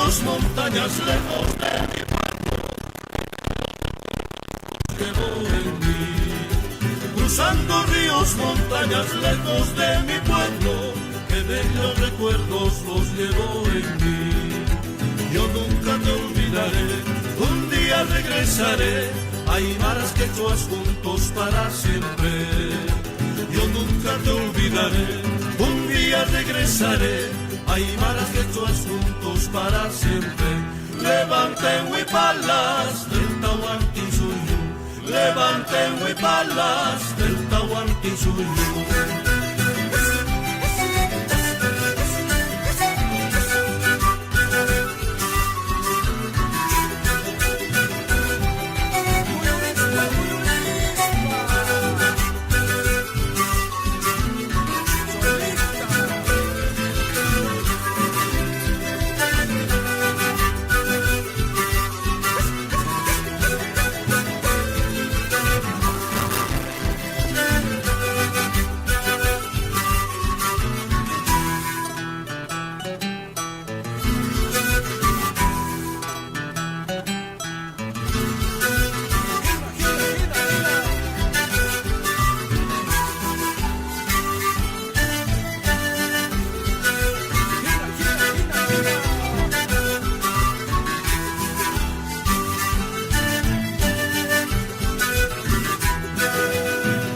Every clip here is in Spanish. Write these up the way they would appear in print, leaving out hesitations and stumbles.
ríos, montañas lejos de mi pueblo, quedó en mí. Cruzando ríos, montañas lejos de mi pueblo, que bellos recuerdos los llevo en mí. Yo nunca te olvidaré, un día regresaré, aymaras quechuas juntos para siempre. Yo nunca te olvidaré, un día regresaré, aymaras quechuas juntos para siempre. Levanten huipalas del Tahuantinsuyo, levanten huipalas del Tahuantinsuyo.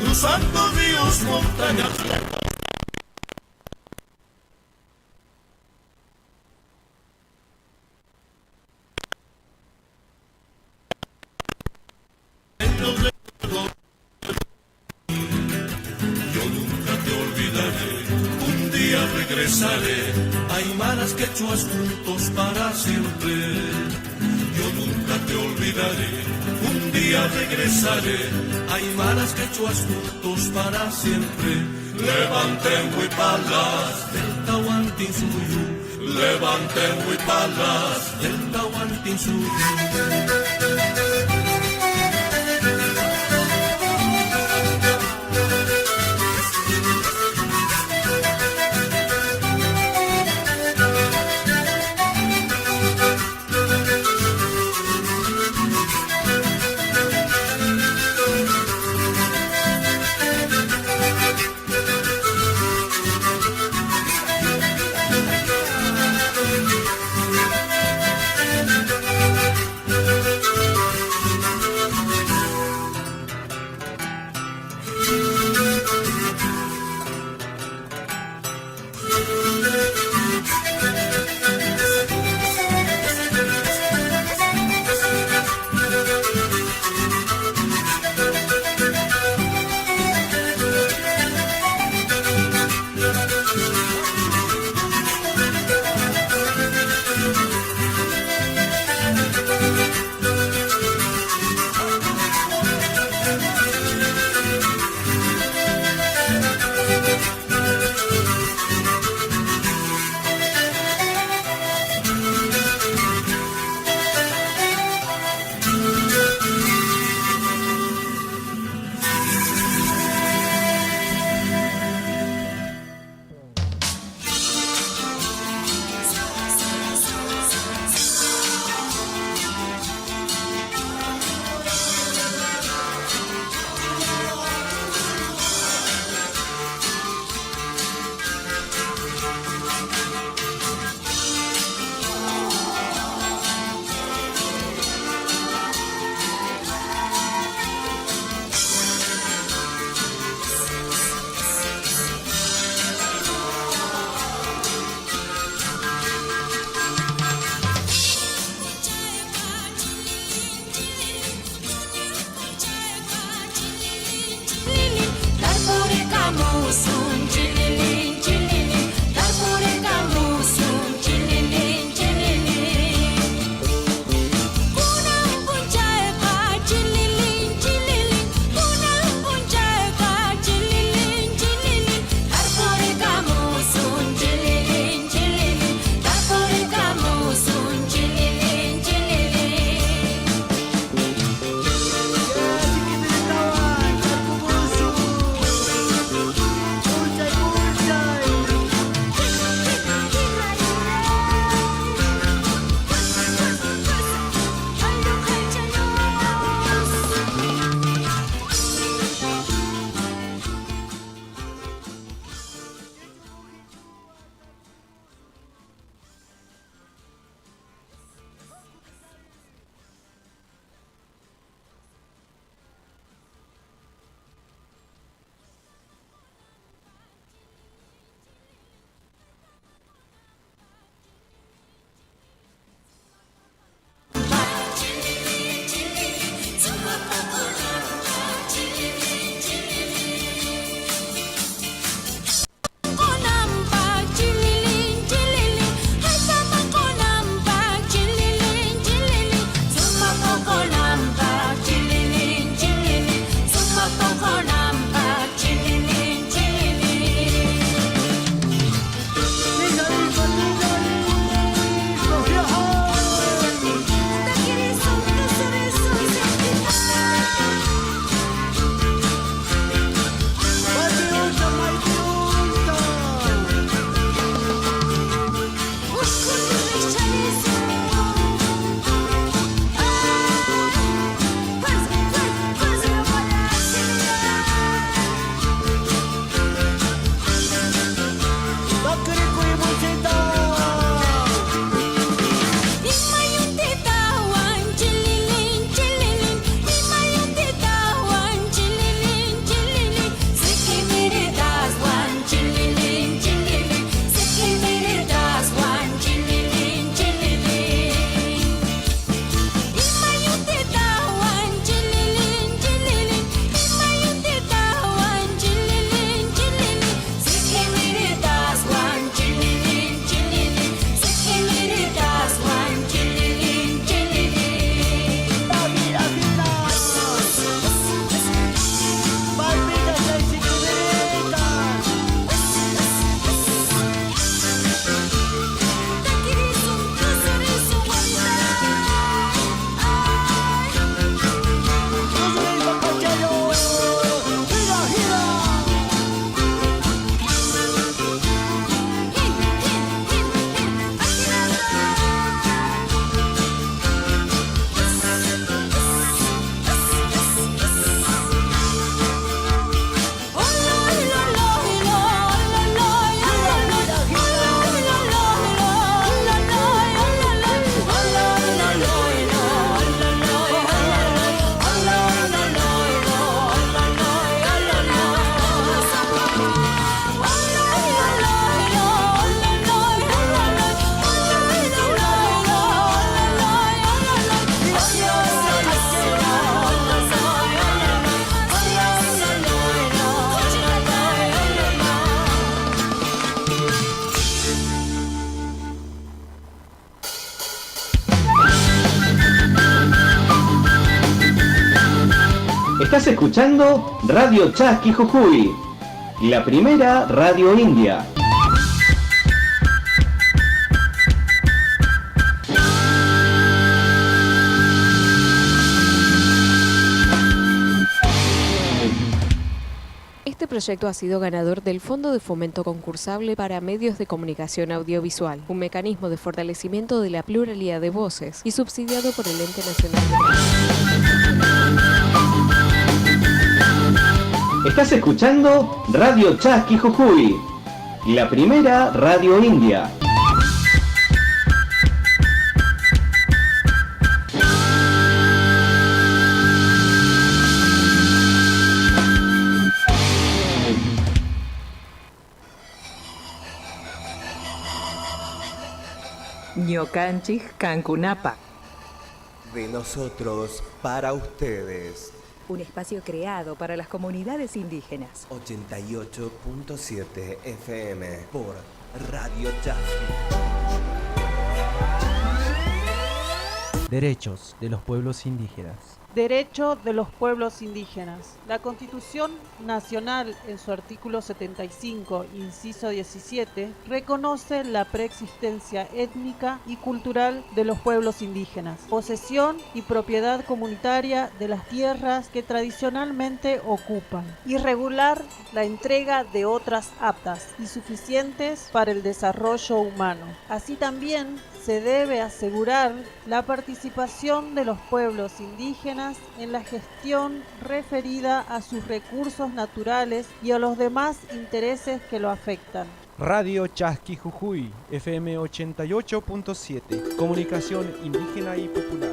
Cruzando ríos, montañas yo nunca te olvidaré, un día regresaré, aymaras quechuas juntos para siempre. Yo nunca te olvidaré, un día regresaré, aymaras quechuas juntos para siempre. Levanten huipalas del Tahuantinsuyo, levanten huipalas del Tahuantinsuyo. Estás escuchando Radio Chasqui Jujuy, la primera radio india. Este proyecto ha sido ganador del Fondo de Fomento Concursable para Medios de Comunicación Audiovisual, un mecanismo de fortalecimiento de la pluralidad de voces y subsidiado por el Ente Nacional de Estás escuchando Radio Chasqui Jujuy, la primera radio india. Ñocanchis Cancunapa. De nosotros para ustedes. Un espacio creado para las comunidades indígenas. 88.7 FM por Radio Chasqui. Derechos de los pueblos indígenas. Derecho de los pueblos indígenas. La Constitución Nacional, en su artículo 75, inciso 17, reconoce la preexistencia étnica y cultural de los pueblos indígenas, posesión y propiedad comunitaria de las tierras que tradicionalmente ocupan, y regular la entrega de otras aptas y suficientes para el desarrollo humano. Así también se debe asegurar la participación de los pueblos indígenas en la gestión referida a sus recursos naturales y a los demás intereses que lo afectan. Radio Chasqui Jujuy, FM 88.7, comunicación indígena y popular.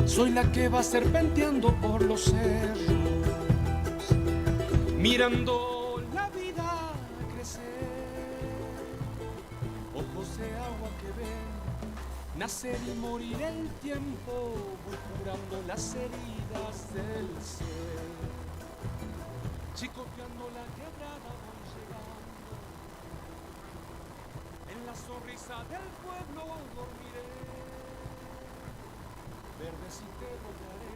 Soy la que va serpenteando por los cerros, mirando la vida crecer. Ojos de agua que ven nacer y morir el tiempo, voy curando las heridas del ser. Chicoteando la quebrada voy llegando, en la sonrisa del pueblo dormiré. Verdes y te rodearé,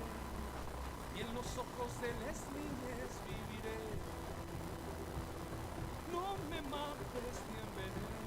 y en los ojos de las niñas viviré. No me mates ni envenenes.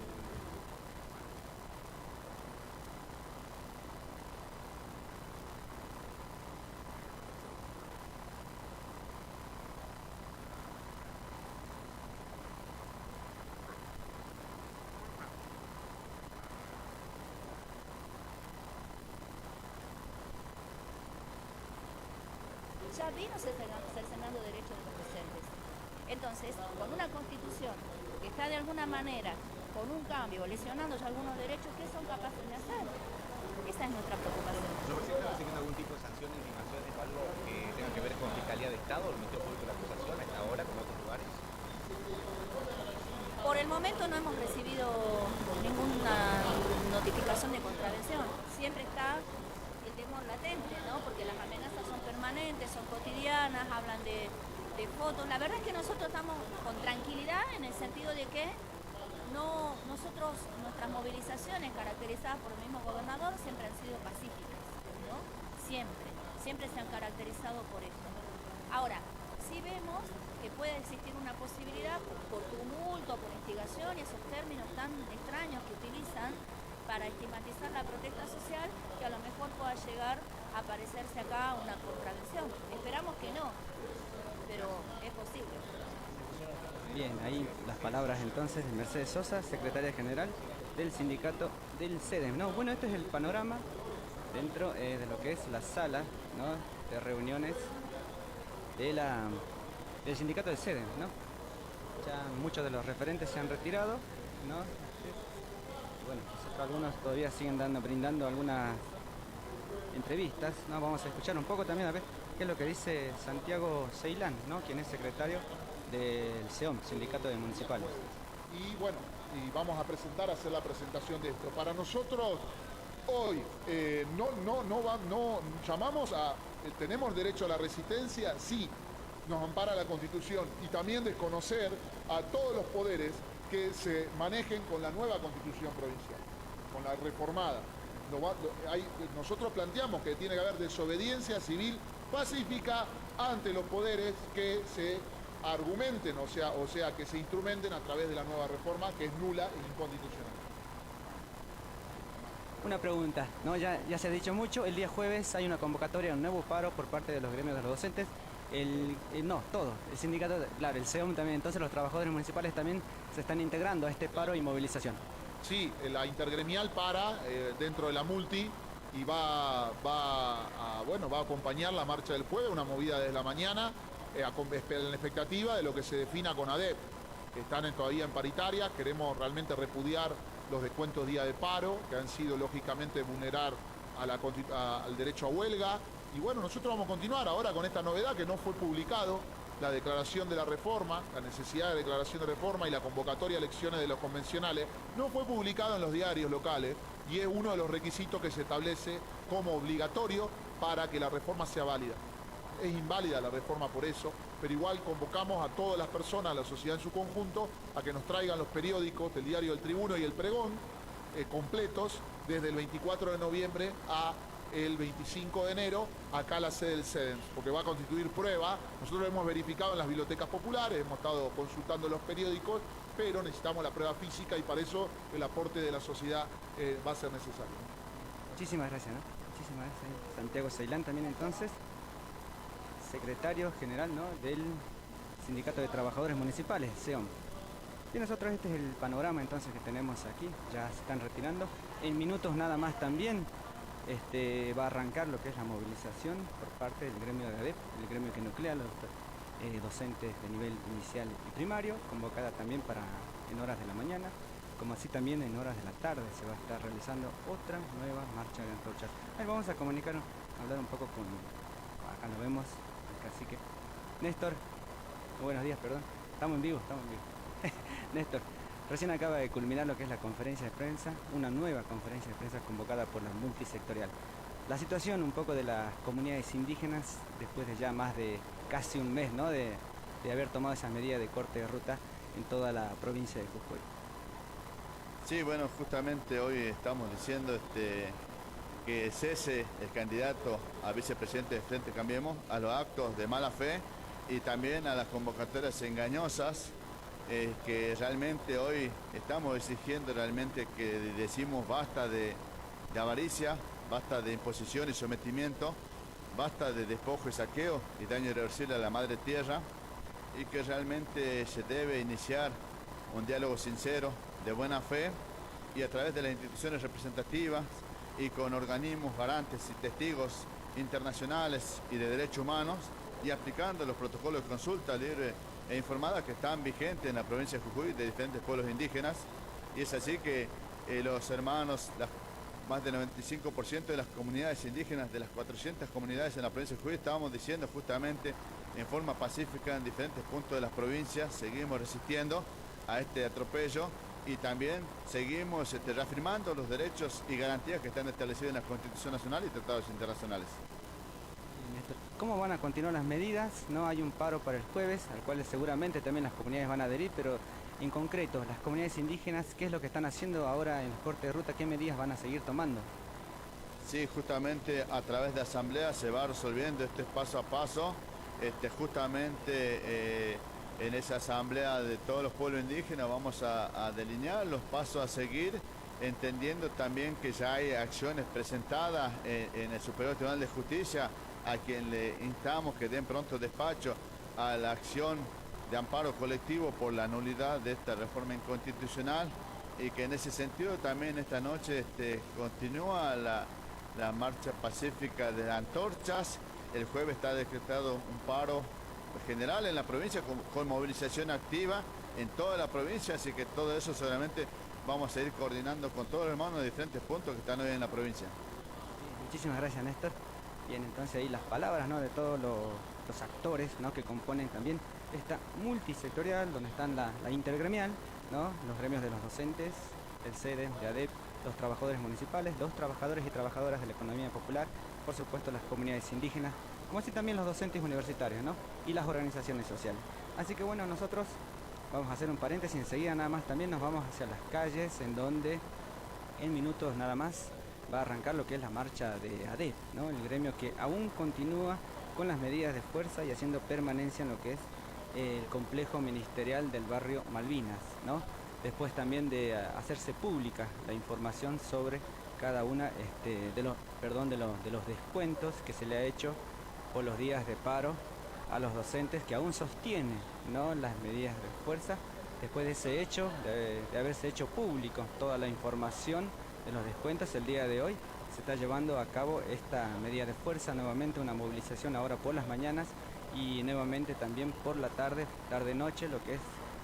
Ya vino cercenando derechos de los presentes. Entonces, con una constitución que está de alguna manera, con un cambio, lesionando ya algunos derechos, ¿qué son capaces de hacer? Esa es nuestra preocupación. ¿No se está haciendo algún tipo de sanciones, intimaciones o algo que tenga que ver con Fiscalía de Estado o el Ministerio Público de la Acusación hasta ahora, como otros lugares? Por el momento no hemos recibido ninguna notificación de contravención. Siempre está el temor latente, ¿no? Porque las amenazas son permanentes, son cotidianas, hablan de fotos. La verdad es que nosotros estamos con tranquilidad en el sentido de que nuestras movilizaciones caracterizadas por el mismo gobernador siempre han sido pacíficas, ¿no? Siempre se han caracterizado por esto. Ahora, sí vemos que puede existir una posibilidad por tumulto, por instigación y esos términos tan extraños que utilizan para estigmatizar la protesta social, que a lo mejor pueda llegar a parecerse acá una contravención. Esperamos que no, pero es posible. Bien, ahí las palabras entonces de Mercedes Sosa, secretaria general del sindicato del CEDEM, ¿no? Bueno, este es el panorama dentro de lo que es la sala, ¿no?, de reuniones del sindicato del CEDEM, ¿no? Ya muchos de los referentes se han retirado, ¿no? Bueno, algunos todavía siguen brindando algunas entrevistas, ¿no? Vamos a escuchar un poco también a ver qué es lo que dice Santiago Ceilán, ¿no?, quien es secretario del SEOM, Sindicato de Municipales. Y bueno, y vamos a hacer la presentación de esto. Para nosotros, hoy, llamamos a, ¿tenemos derecho a la resistencia? Sí, nos ampara la Constitución, y también desconocer a todos los poderes que se manejen con la nueva Constitución provincial, con la reformada. Nosotros planteamos que tiene que haber desobediencia civil pacífica ante los poderes que se argumenten, o sea, que se instrumenten a través de la nueva reforma, que es nula e inconstitucional. Una pregunta, ¿no? Ya se ha dicho mucho, el día jueves hay una convocatoria, un nuevo paro por parte de los gremios de los docentes. El sindicato, claro, el SEOM también, entonces los trabajadores municipales también se están integrando a este paro y movilización. Sí, la intergremial para dentro de la multi y va a acompañar la marcha del jueves, una movida desde la mañana, en la expectativa de lo que se defina con ADEP. Están todavía en paritaria, queremos realmente repudiar los descuentos día de paro, que han sido lógicamente vulnerar al derecho a huelga. Y bueno, nosotros vamos a continuar ahora con esta novedad que no fue publicado, la declaración de la reforma, la necesidad de declaración de reforma y la convocatoria a elecciones de los convencionales, no fue publicado en los diarios locales y es uno de los requisitos que se establece como obligatorio para que la reforma sea válida. Es inválida la reforma por eso, pero igual convocamos a todas las personas, a la sociedad en su conjunto, a que nos traigan los periódicos del diario El Tribuno y El Pregón completos desde el 24 de noviembre a el 25 de enero, acá a la sede del CEDEM, porque va a constituir prueba. Nosotros lo hemos verificado en las bibliotecas populares, hemos estado consultando los periódicos, pero necesitamos la prueba física y para eso el aporte de la sociedad va a ser necesario. Muchísimas gracias, ¿no? Muchísimas gracias. Santiago Ceilán también entonces, secretario general, ¿no?, del Sindicato de Trabajadores Municipales, SEOM. Y nosotros este es el panorama entonces que tenemos aquí, ya se están retirando. En minutos nada más también va a arrancar lo que es la movilización por parte del gremio de ADEP, el gremio que nuclea a los docentes de nivel inicial y primario, convocada también en horas de la mañana, como así también en horas de la tarde se va a estar realizando otra nueva marcha de antorchas. Ahí vamos a hablar un poco con, acá lo vemos, el cacique Néstor. Buenos días, perdón, estamos en vivo. Néstor, recién acaba de culminar lo que es la conferencia de prensa, una nueva conferencia de prensa convocada por la multisectorial. La situación un poco de las comunidades indígenas después de ya más de casi un mes, ¿no?, de haber tomado esa medida de corte de ruta en toda la provincia de Jujuy. Sí, bueno, justamente hoy estamos diciendo que cese el candidato a vicepresidente de Frente Cambiemos a los actos de mala fe y también a las convocatorias engañosas que realmente hoy estamos exigiendo realmente que decimos basta de avaricia, basta de imposición y sometimiento, basta de despojo y saqueo y daño irreversible a la madre tierra y que realmente se debe iniciar un diálogo sincero, de buena fe y a través de las instituciones representativas y con organismos garantes y testigos internacionales y de derechos humanos y aplicando los protocolos de consulta libre e informada que están vigentes en la provincia de Jujuy de diferentes pueblos indígenas y es así que los hermanos, más del 95% de las comunidades indígenas de las 400 comunidades en la provincia de Jujuy estábamos diciendo justamente en forma pacífica en diferentes puntos de las provincias, seguimos resistiendo a este atropello y también seguimos reafirmando los derechos y garantías que están establecidos en la Constitución Nacional y tratados internacionales. ¿Cómo van a continuar las medidas? No hay un paro para el jueves, al cual seguramente también las comunidades van a adherir, pero en concreto, las comunidades indígenas, ¿qué es lo que están haciendo ahora en el corte de ruta? ¿Qué medidas van a seguir tomando? Sí, justamente a través de asamblea se va resolviendo paso a paso, justamente en esa asamblea de todos los pueblos indígenas vamos a delinear los pasos a seguir, entendiendo también que ya hay acciones presentadas en el Superior Tribunal de Justicia, a quien le instamos que den pronto despacho a la acción de amparo colectivo por la nulidad de esta reforma inconstitucional, y que en ese sentido también esta noche continúa la marcha pacífica de antorchas. El jueves está decretado un paro general en la provincia con movilización activa en toda la provincia, así que todo eso seguramente vamos a ir coordinando con todos los hermanos de diferentes puntos que están hoy en la provincia. Muchísimas gracias, Néstor. Bien, entonces ahí las palabras, ¿no?, de todos los actores, ¿no?, que componen también esta multisectorial, donde están la intergremial, ¿no?, los gremios de los docentes, el CEDE, de ADEP, los trabajadores municipales, los trabajadores y trabajadoras de la economía popular, por supuesto las comunidades indígenas, como así también los docentes universitarios, ¿no?, y las organizaciones sociales. Así que bueno, nosotros vamos a hacer un paréntesis, enseguida nada más también nos vamos hacia las calles, en donde en minutos nada más va a arrancar lo que es la marcha de ADEP, ¿no?, el gremio que aún continúa con las medidas de fuerza y haciendo permanencia en lo que es el complejo ministerial del barrio Malvinas, ¿no?, después también de hacerse pública la información sobre cada una de los descuentos que se le ha hecho por los días de paro a los docentes, que aún sostienen, ¿no?, las medidas de fuerza. Después de ese hecho, de haberse hecho público toda la información de los descuentos, el día de hoy se está llevando a cabo esta medida de fuerza, nuevamente una movilización ahora por las mañanas y nuevamente también por la tarde-noche, lo que es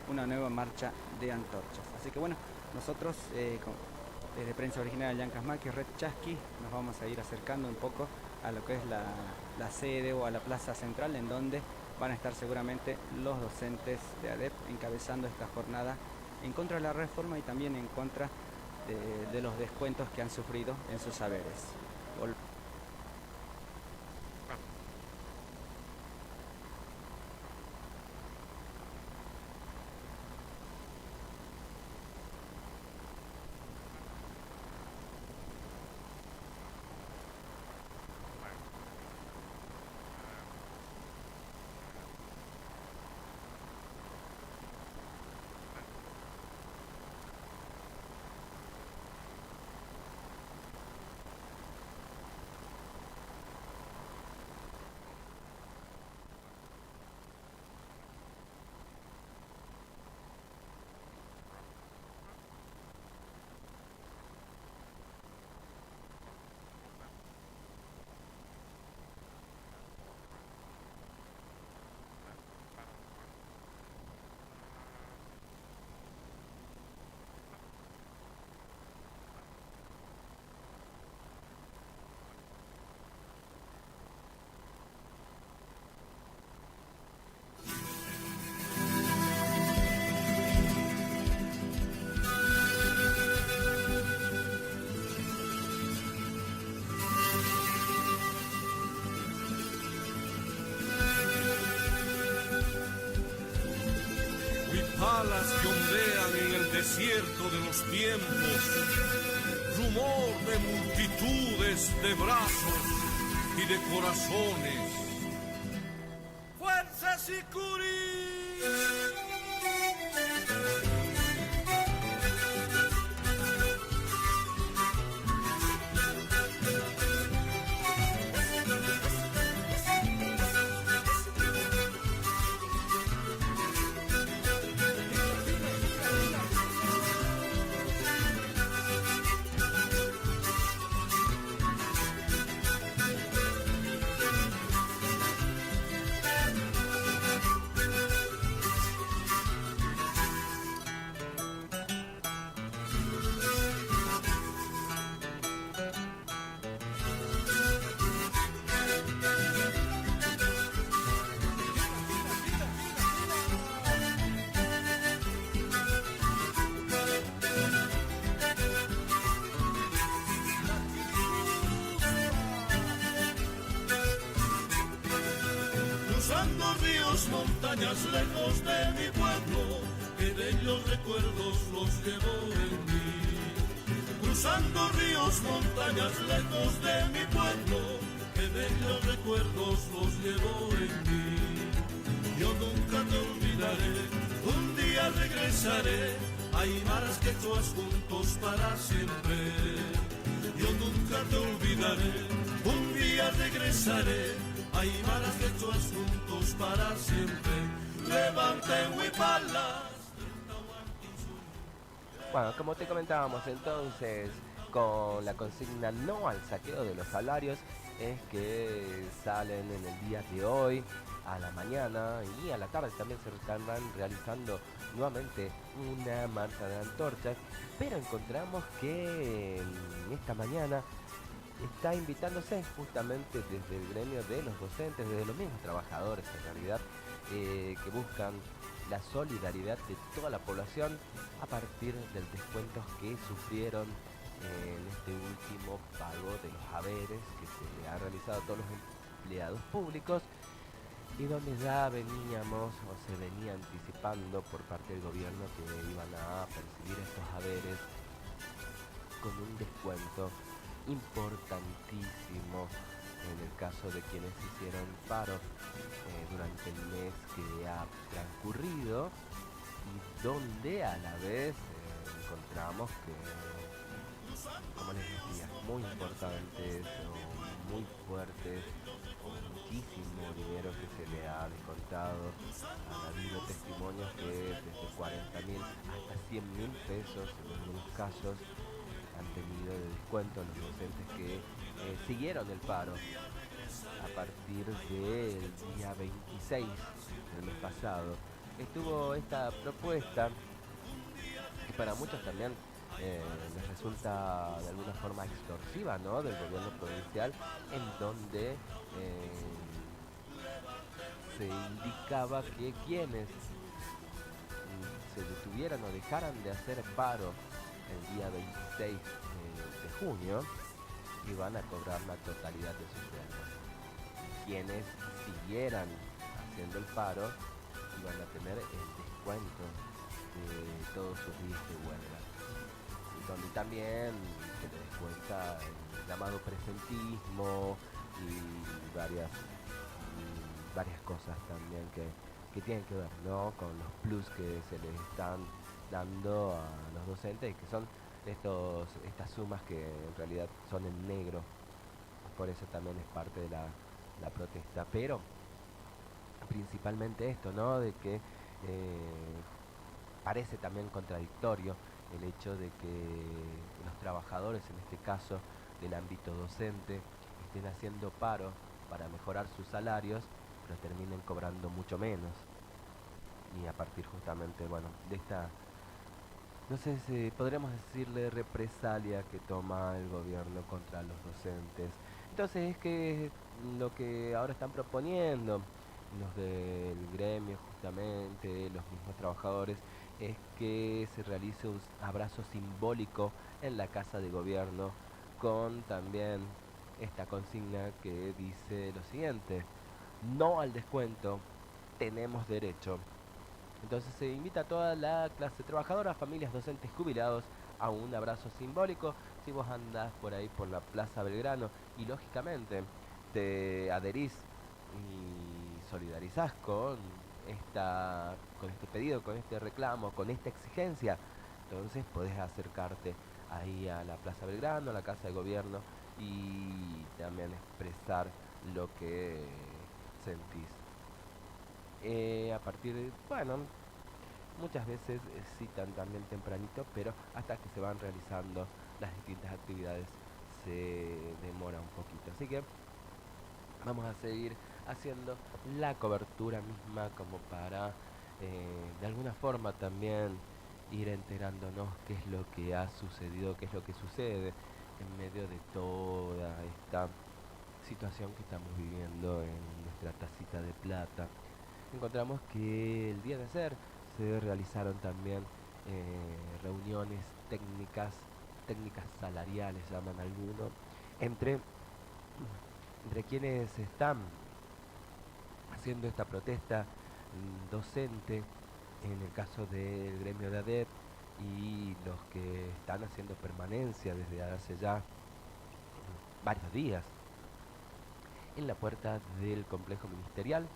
una nueva marcha de antorchas. Así que bueno, nosotros desde Prensa Original de Llancasmaqui, Red Chasqui, nos vamos a ir acercando un poco a lo que es la sede o a la plaza central, en donde van a estar seguramente los docentes de ADEP encabezando esta jornada en contra de la reforma y también en contra de los descuentos que han sufrido en sus saberes. Alas que ondean en el desierto de los tiempos, rumor de multitudes de brazos y de corazones. ¡Fuerza Sicurí! Cruzando ríos, montañas lejos de mi pueblo, que bellos recuerdos los llevo en mí. Cruzando ríos, montañas lejos de mi pueblo, que bellos recuerdos los llevo en mí. Yo nunca te olvidaré, un día regresaré, aymaras quechuas juntos para siempre. Yo nunca te olvidaré, un día regresaré, aymaras quechuas juntos para siempre. levanten huipalas. Bueno, como te comentábamos entonces, con la consigna no al saqueo de los salarios, es que salen en el día de hoy, a la mañana y a la tarde también se estarán realizando nuevamente una marcha de antorchas, pero encontramos que esta mañana está invitándose justamente desde el gremio de los docentes, desde los mismos trabajadores en realidad, que buscan la solidaridad de toda la población a partir del descuentos que sufrieron en este último pago de los haberes que se ha realizado a todos los empleados públicos y donde ya veníamos o se venía anticipando por parte del gobierno que iban a percibir estos haberes con un descuento importantísimo en el caso de quienes hicieron paro durante el mes que ha transcurrido y donde a la vez encontramos que, como les decía, muy importantes o muy fuertes o muchísimo dinero que se le ha descontado. Han habido testimonios que desde 40.000 hasta 100.000 pesos en algunos casos han tenido de descuento los docentes que siguieron el paro a partir del día 26 del mes pasado. Estuvo esta propuesta que para muchos también les resulta de alguna forma extorsiva, ¿no?, del gobierno provincial, en donde se indicaba que quienes se detuvieran o dejaran de hacer paro el día 26 de junio iban a cobrar la totalidad de su sueldo. Quienes siguieran haciendo el paro iban a tener el descuento de todos sus días de huelga, donde también se le descuenta el llamado presentismo y varias cosas también que tienen que ver, ¿no?, con los plus que se les están dando a los docentes y que son estas sumas que en realidad son en negro. Por eso también es parte de la protesta, pero principalmente esto, ¿no?, de que parece también contradictorio el hecho de que los trabajadores, en este caso del ámbito docente, estén haciendo paro para mejorar sus salarios, pero terminen cobrando mucho menos. Y a partir justamente, bueno, de esta, no sé si podríamos decirle, represalia que toma el gobierno contra los docentes. Entonces es que lo que ahora están proponiendo los del gremio, justamente los mismos trabajadores, es que se realice un abrazo simbólico en la Casa de Gobierno con también esta consigna que dice lo siguiente: no al descuento, tenemos derecho. Entonces se invita a toda la clase trabajadora, familias, docentes, jubilados a un abrazo simbólico. Si vos andás por ahí por la Plaza Belgrano y lógicamente te adherís y solidarizás con este pedido, con este reclamo, con esta exigencia, entonces podés acercarte ahí a la Plaza Belgrano, a la Casa de Gobierno, y también expresar lo que sentís. A partir de, bueno, muchas veces citan también tempranito, pero hasta que se van realizando las distintas actividades se demora un poquito. Así que vamos a seguir haciendo la cobertura misma como para de alguna forma también ir enterándonos qué es lo que ha sucedido, qué es lo que sucede en medio de toda esta situación que estamos viviendo en nuestra tacita de plata. Encontramos que el día de ayer se realizaron también reuniones técnicas salariales, llaman algunos, entre quienes están haciendo esta protesta docente, en el caso del gremio de ADEP, y los que están haciendo permanencia desde hace ya varios días en la puerta del complejo ministerial.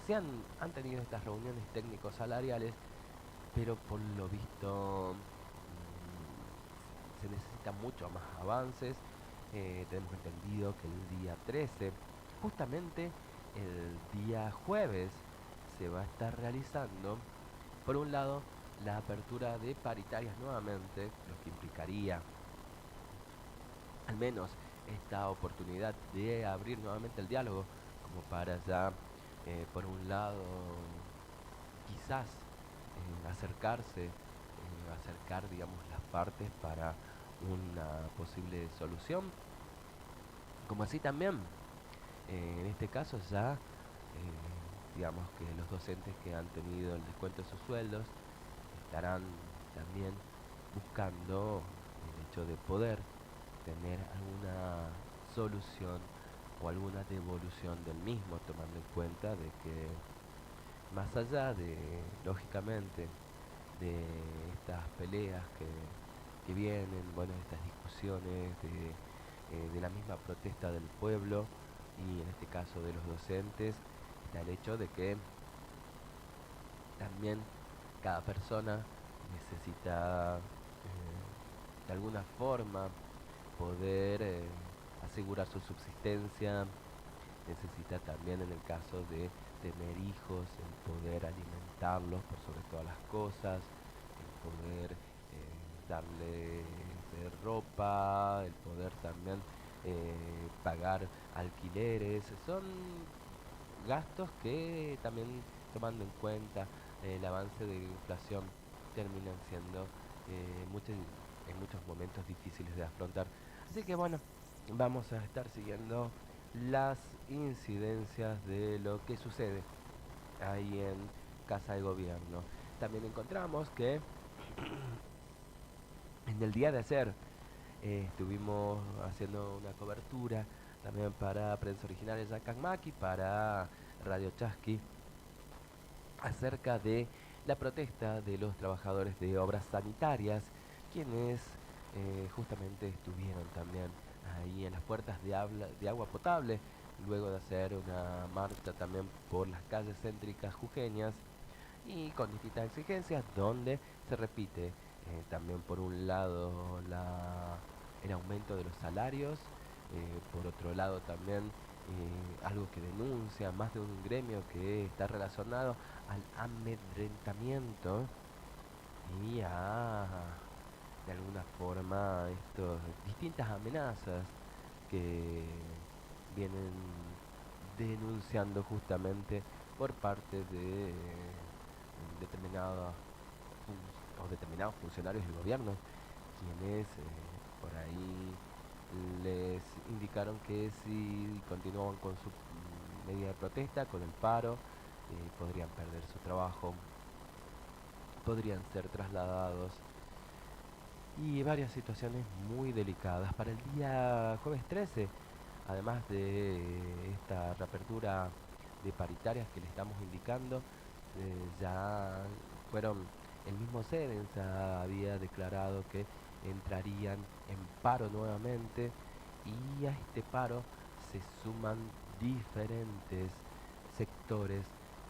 Se han tenido estas reuniones técnicos salariales, pero por lo visto se necesitan mucho más avances. Tenemos entendido que el día 13, justamente el día jueves, se va a estar realizando, por un lado, la apertura de paritarias nuevamente, lo que implicaría al menos esta oportunidad de abrir nuevamente el diálogo, como para ya, por un lado, quizás acercar, digamos, las partes para una posible solución, como así también, en este caso ya, digamos que los docentes que han tenido el descuento de sus sueldos estarán también buscando el hecho de poder tener alguna solución o alguna devolución del mismo, tomando en cuenta de que más allá de, lógicamente, de estas peleas que vienen, bueno, estas discusiones de la misma protesta del pueblo y en este caso de los docentes, está el hecho de que también cada persona necesita de alguna forma poder asegurar su subsistencia, necesita también, en el caso de tener hijos, el poder alimentarlos por sobre todas las cosas, el poder darle ropa, el poder también pagar alquileres. Son gastos que también, tomando en cuenta el avance de la inflación, terminan siendo en muchos momentos difíciles de afrontar. Así que bueno, vamos a estar siguiendo las incidencias de lo que sucede ahí en Casa de Gobierno. También encontramos que en el día de ayer estuvimos haciendo una cobertura también para Prensa Original de Yacacmaqui, para Radio Chasqui, acerca de la protesta de los trabajadores de obras sanitarias, quienes justamente estuvieron también ahí en las puertas de agua potable, luego de hacer una marcha también por las calles céntricas jujeñas y con distintas exigencias, donde se repite también, por un lado, el aumento de los salarios, por otro lado también algo que denuncia más de un gremio que está relacionado al amedrentamiento y a, de alguna forma, distintas amenazas que vienen denunciando justamente por parte de determinados funcionarios del gobierno, quienes por ahí les indicaron que si continuaban con su medida de protesta, con el paro, podrían perder su trabajo, podrían ser trasladados, y varias situaciones muy delicadas. Para el día jueves 13, además de esta reapertura de paritarias que le estamos indicando, ya fueron, el mismo CEDENSA había declarado que entrarían en paro nuevamente, y a este paro se suman diferentes sectores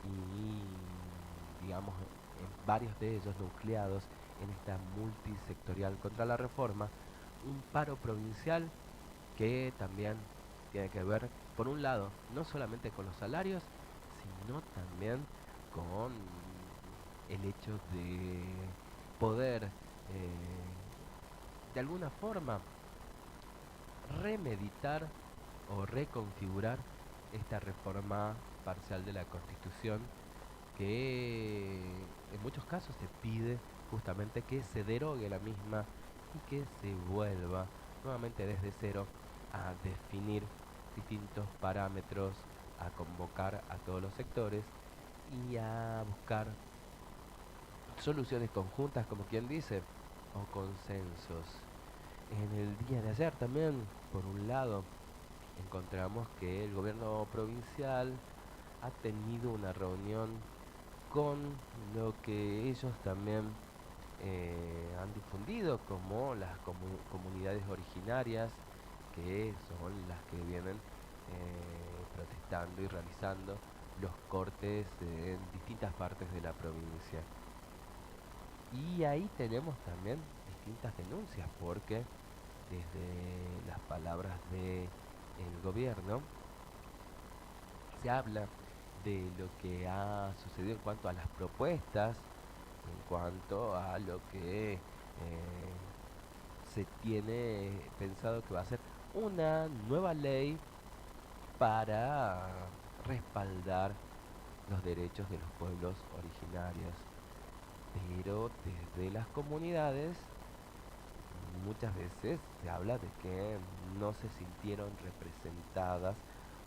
y, digamos, en varios de ellos nucleados en esta multisectorial contra la reforma, un paro provincial que también tiene que ver, por un lado, no solamente con los salarios, sino también con el hecho de poder de alguna forma remeditar o reconfigurar esta reforma parcial de la Constitución, que en muchos casos se pide justamente que se derogue la misma y que se vuelva nuevamente desde cero a definir distintos parámetros, a convocar a todos los sectores y a buscar soluciones conjuntas, como quien dice, o consensos. En el día de ayer también, por un lado, encontramos que el gobierno provincial ha tenido una reunión con lo que ellos también han difundido como las comunidades originarias, que son las que vienen protestando y realizando los cortes en distintas partes de la provincia. Y ahí tenemos también distintas denuncias, porque desde las palabras del gobierno se habla de lo que ha sucedido en cuanto a las propuestas, en cuanto a lo que se tiene pensado que va a ser una nueva ley para respaldar los derechos de los pueblos originarios. Pero desde las comunidades muchas veces se habla de que no se sintieron representadas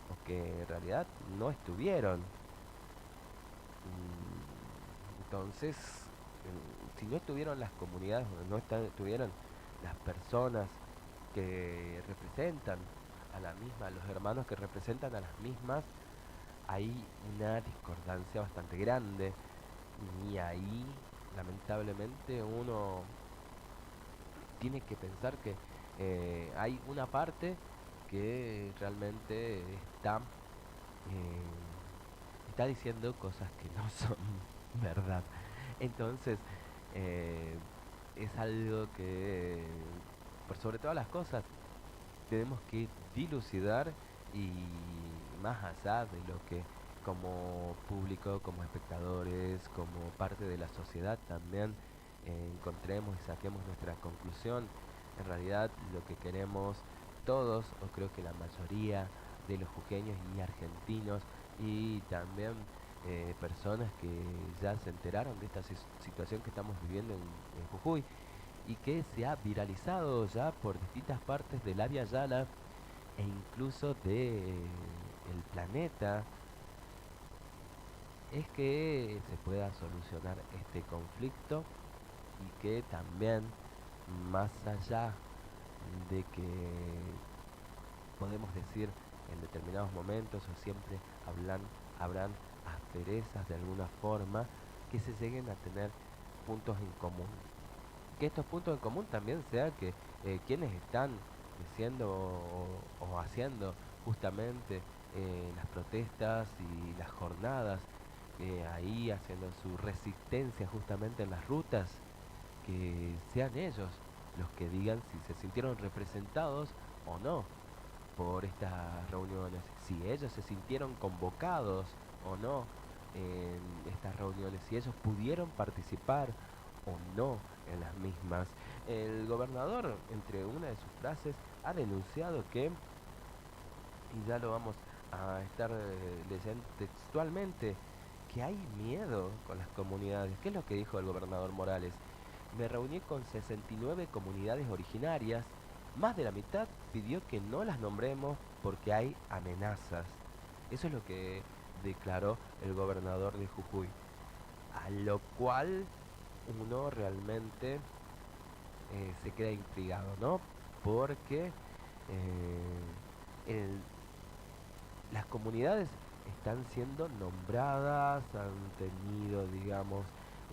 o que en realidad no estuvieron. Entonces, si no estuvieron las comunidades, o no estuvieron las personas que representan a la misma, los hermanos que representan a las mismas, hay una discordancia bastante grande y ahí lamentablemente uno tiene que pensar que hay una parte que realmente está diciendo cosas que no son verdad. Entonces es algo que por sobre todas las cosas tenemos que dilucidar, y más allá de lo que como público, como espectadores, como parte de la sociedad también encontremos y saquemos nuestra conclusión. En realidad lo que queremos todos, o creo que la mayoría de los jujeños y argentinos, y también personas que ya se enteraron de esta situación que estamos viviendo en Jujuy, y que se ha viralizado ya por distintas partes del área Yala e incluso del planeta, es que se pueda solucionar este conflicto, y que también, más allá de que podemos decir en determinados momentos o siempre habrán asperezas de alguna forma, que se lleguen a tener puntos en común. Que estos puntos en común también sea que quienes están diciendo o haciendo justamente las protestas y las jornadas, ahí haciendo su resistencia justamente en las rutas, que sean ellos los que digan si se sintieron representados o no por estas reuniones, si ellos se sintieron convocados o no en estas reuniones, si ellos pudieron participar o no en las mismas. El gobernador, entre una de sus frases, ha denunciado que, y ya lo vamos a estar leyendo textualmente, que hay miedo con las comunidades. ¿Qué es lo que dijo el gobernador Morales? Me reuní con 69 comunidades originarias, más de la mitad pidió que no las nombremos porque hay amenazas. Eso es lo que declaró el gobernador de Jujuy, a lo cual uno realmente se queda intrigado, ¿no? Porque las comunidades están siendo nombradas, han tenido, digamos,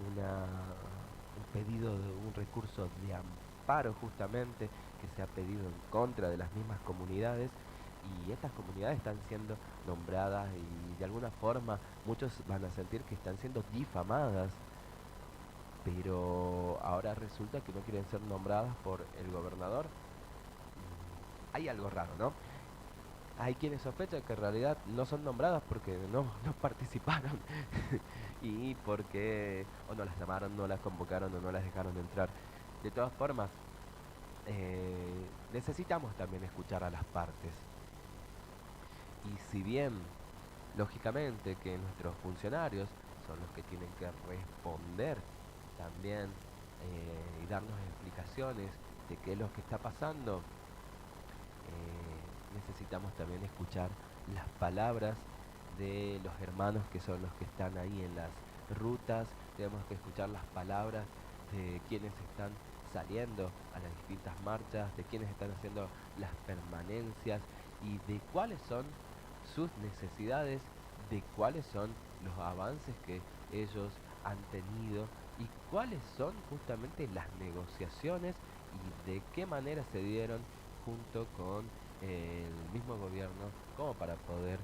un pedido de un recurso de amparo justamente que se ha pedido en contra de las mismas comunidades, y estas comunidades están siendo nombradas y de alguna forma muchos van a sentir que están siendo difamadas, pero ahora resulta que no quieren ser nombradas por el gobernador. Hay algo raro, ¿no? Hay quienes sospechan que en realidad no son nombradas porque no participaron y porque o no las llamaron, no las convocaron o no las dejaron entrar. De todas formas, necesitamos también escuchar a las partes. Y si bien, lógicamente, que nuestros funcionarios son los que tienen que responder también y darnos explicaciones de qué es lo que está pasando, necesitamos también escuchar las palabras de los hermanos que son los que están ahí en las rutas. Tenemos que escuchar las palabras de quienes están saliendo a las distintas marchas, de quienes están haciendo las permanencias, y de cuáles son sus necesidades, de cuáles son los avances que ellos han tenido y cuáles son justamente las negociaciones y de qué manera se dieron junto con el mismo gobierno como para poder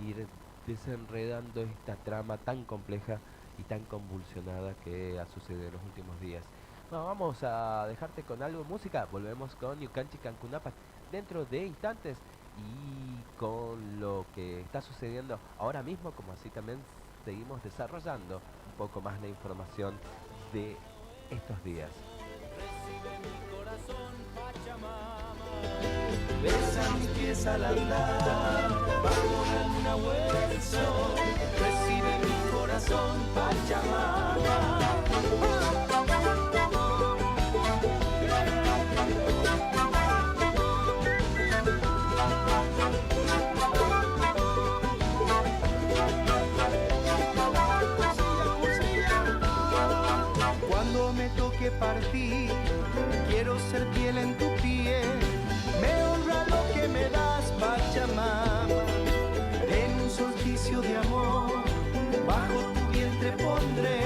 ir desenredando esta trama tan compleja y tan convulsionada que ha sucedido en los últimos días. Bueno, vamos a dejarte con algo de música. Volvemos con Yucanchi Cancunapac dentro de instantes y con lo que está sucediendo ahora mismo, como así también seguimos desarrollando un poco más la información de estos días. Besa mis pies al andar, bajo la luna o el sol, recibe mi corazón, Pachamama. Cuando me toque partir, quiero ser piel en tu piel. Me honra lo que me das, Pachamama. En un solsticio de amor, bajo tu vientre pondré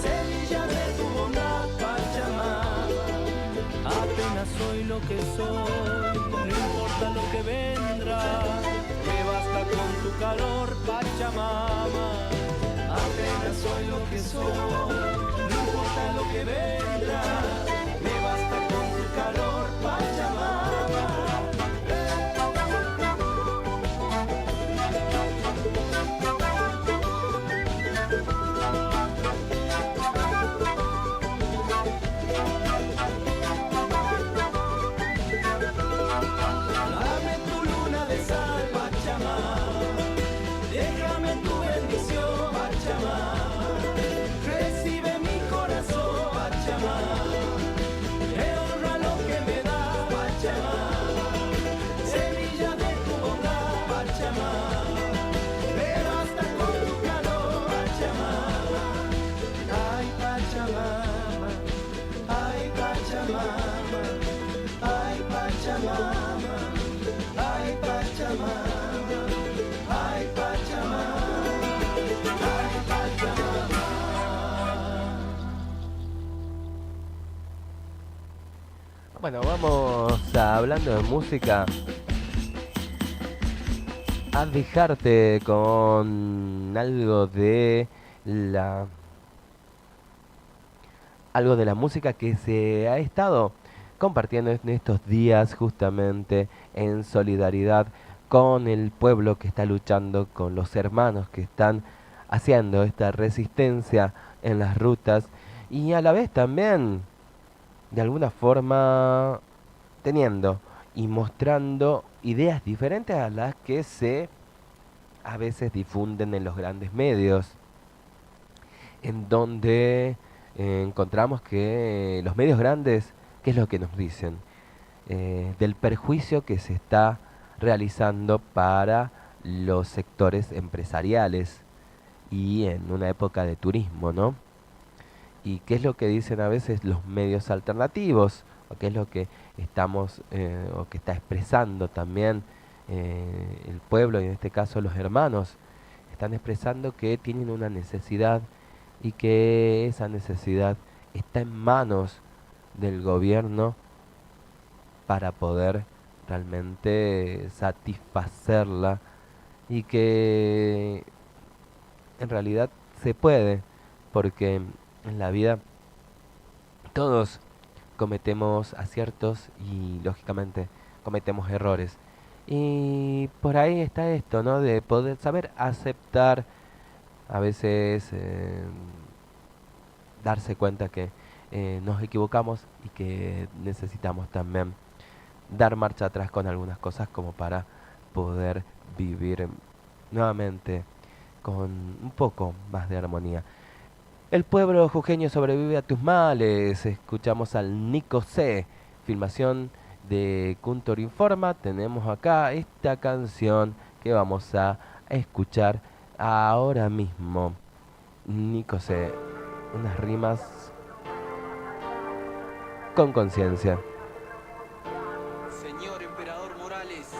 semilla de tu bondad, Pachamama. Apenas soy lo que soy, no importa lo que vendrá. Me basta con tu calor, Pachamama. Apenas soy lo que soy, no importa lo que vendrá. Me basta con tu calor, Pachamama. Dame tu luna de sal, Pachamama. Déjame tu bendición, Pachamama. Recibe mi corazón, Pachamama. Me honra lo que me da, Pachamama. Semilla de tu bondad, Pachamama. Me basta con tu calor, Pachamama. Ay, Pachamama. Ay, Pachamama. Ay, Pachamama. Ay, Pachamama. Ay, Pachamama. Ay, Pachamama. Bueno, vamos hablando de música a dejarte con algo de la música que se ha estado compartiendo en estos días justamente en solidaridad con el pueblo que está luchando, con los hermanos que están haciendo esta resistencia en las rutas y a la vez también de alguna forma teniendo y mostrando ideas diferentes a las que se a veces difunden en los grandes medios, en donde encontramos que los medios grandes, ¿qué es lo que nos dicen? Del perjuicio que se está realizando para los sectores empresariales y en una época de turismo, ¿no? ¿Y qué es lo que dicen a veces los medios alternativos? ¿O qué es lo que estamos, o que está expresando también el pueblo, y en este caso los hermanos? Están expresando que tienen una necesidad y que esa necesidad está en manos del gobierno para poder realmente satisfacerla, y que en realidad se puede, porque en la vida todos cometemos aciertos y lógicamente cometemos errores, y por ahí está esto, ¿no? De poder saber aceptar a veces, darse cuenta que nos equivocamos y que necesitamos también dar marcha atrás con algunas cosas como para poder vivir nuevamente con un poco más de armonía. El pueblo jujeño sobrevive a tus males. Escuchamos al Nico C, filmación de Kuntor Informa. Tenemos acá esta canción que vamos a escuchar ahora mismo. Nico C, unas rimas con conciencia. Señor Emperador Morales,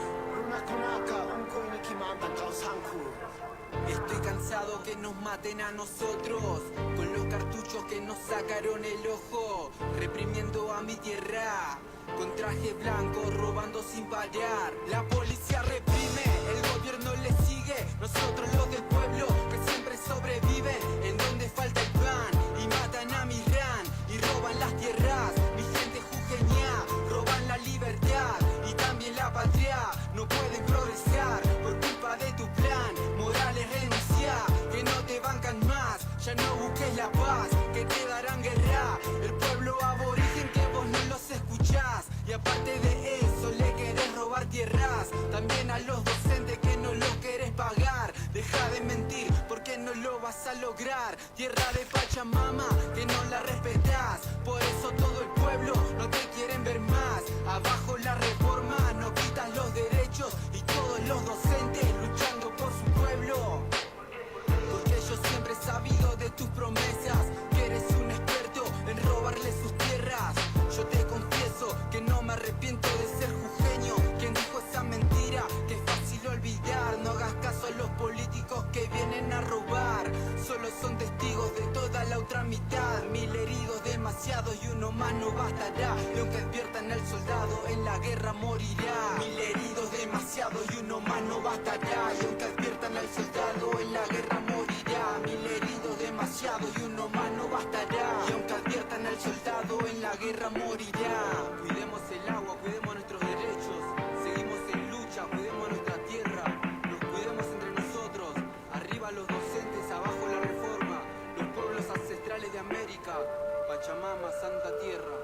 estoy cansado que nos maten a nosotros con los cartuchos que nos sacaron el ojo, reprimiendo a mi tierra con traje blanco, robando sin parar. La policía reprime, el gobierno le sigue, nosotros los del pueblo que siempre sobreviven, en donde falta el pan y matan a mi ran y roban las tierras. Mi gente jujeña, roban la libertad y también la patria. no pueden progresar por culpa de tu plan. Morales renuncia, que no te bancan más, ya no busques la paz, que te darán guerra. El pueblo aborigen que vos no los escuchás, y aparte de eso le querés robar tierras. También a los docentes que no los querés pagar. Deja de mentir porque no lo vas a lograr. Tierra de Pachamama que no la respetás, por eso todo el pueblo no te quieren ver más. Abajo la reforma, no quitas los derechos, y todos los docentes luchando por su pueblo. Porque yo siempre he sabido de tus promesas, que eres un experto en robarle sus tierras. Yo te confieso que no me arrepiento de ser jujeño. Quien dijo esa mentira, que es fácil olvidar. No hagas caso a los políticos que vienen a robar, solo son testigos de toda la otra mitad. 1000 heridos demasiados y uno más no bastará. Y aunque adviertan al soldado, en la guerra morirá. 1000 heridos demasiados y uno más no bastará. Y aunque adviertan al soldado, en la guerra morirá. 1000 heridos demasiados y uno más no bastará. Y aunque adviertan al soldado, en la guerra morirá. Cuidemos el agua, cuidemos nuestros derechos. Seguimos en lucha, cuidemos nuestra tierra. Nos cuidemos entre nosotros. Arriba los docentes, abajo la reforma. Los pueblos ancestrales de América. Pachamama, Santa Tierra.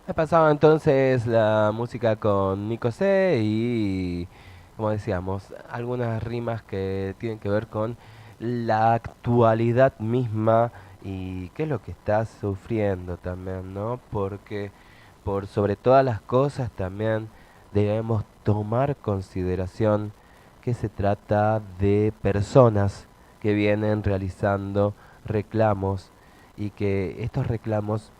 He pasado entonces la música con Nico C y, como decíamos, algunas rimas que tienen que ver con la actualidad misma y qué es lo que está sufriendo también, ¿no? Porque por sobre todas las cosas también debemos tomar consideración que se trata de personas que vienen realizando reclamos y que estos reclamos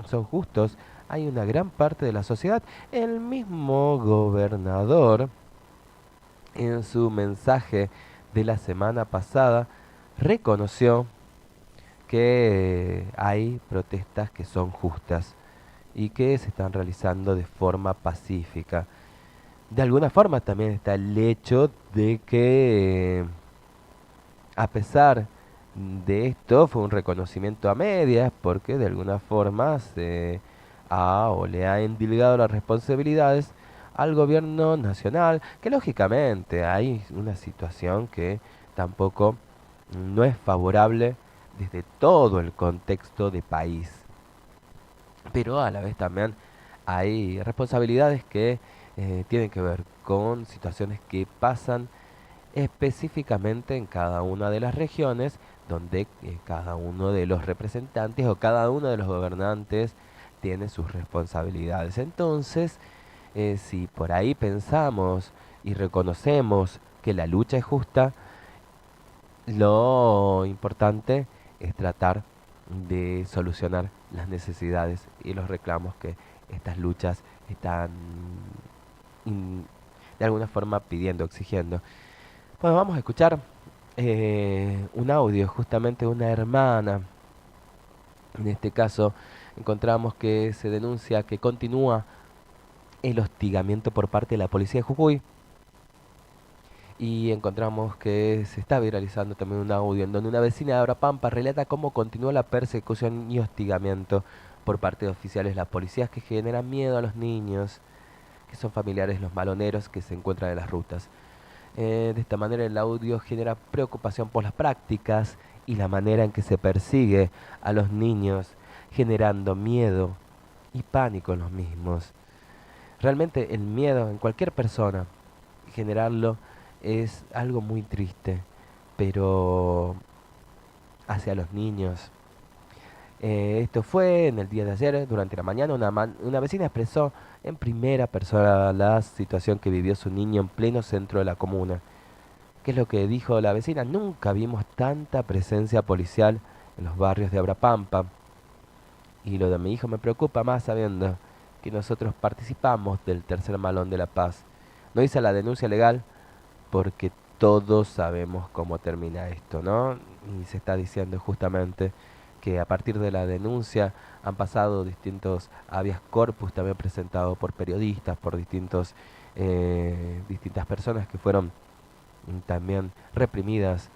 son justos. Hay una gran parte de la sociedad. El mismo gobernador, en su mensaje de la semana pasada, reconoció que hay protestas que son justas y que se están realizando de forma pacífica. De alguna forma también está el hecho de que, a pesar de esto, fue un reconocimiento a medias, porque de alguna forma le ha endilgado las responsabilidades al gobierno nacional, que lógicamente hay una situación que tampoco no es favorable desde todo el contexto de país, pero a la vez también hay responsabilidades que tienen que ver con situaciones que pasan específicamente en cada una de las regiones, donde cada uno de los representantes o cada uno de los gobernantes tiene sus responsabilidades. Entonces, si por ahí pensamos y reconocemos que la lucha es justa, lo importante es tratar de solucionar las necesidades y los reclamos que estas luchas están de alguna forma pidiendo, exigiendo. Bueno, vamos a escuchar un audio justamente de una hermana. En este caso encontramos que se denuncia que continúa el hostigamiento por parte de la policía de Jujuy, y encontramos que se está viralizando también un audio en donde una vecina de Abrapampa relata cómo continúa la persecución y hostigamiento por parte de oficiales de la policía que generan miedo a los niños, que son familiares de los maloneros que se encuentran en las rutas. De esta manera el audio genera preocupación por las prácticas y la manera en que se persigue a los niños, generando miedo y pánico en los mismos. Realmente el miedo en cualquier persona, generarlo es algo muy triste, pero hacia los niños. Esto fue en el día de ayer, durante la mañana, una vecina expresó en primera persona la situación que vivió su niño en pleno centro de la comuna. ¿Qué es lo que dijo la vecina? Nunca vimos tanta presencia policial en los barrios de Abrapampa. Y lo de mi hijo me preocupa más sabiendo que nosotros participamos del tercer malón de la paz. No hice la denuncia legal porque todos sabemos cómo termina esto, ¿no? Y se está diciendo justamente que a partir de la denuncia han pasado distintos habeas corpus también presentados por periodistas, por distintas personas que fueron también reprimidas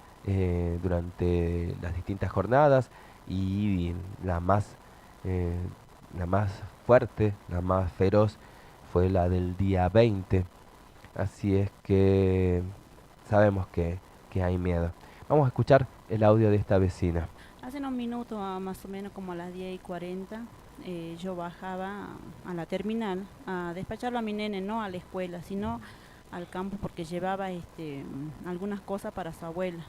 durante las distintas jornadas, y la más fuerte, la más feroz fue la del día 20. Así es que sabemos que hay miedo. Vamos a escuchar el audio de esta vecina. Hace unos minutos, más o menos como a las 10:40, yo bajaba a la terminal a despacharlo a mi nene, no a la escuela, sino al campo, porque llevaba algunas cosas para su abuela.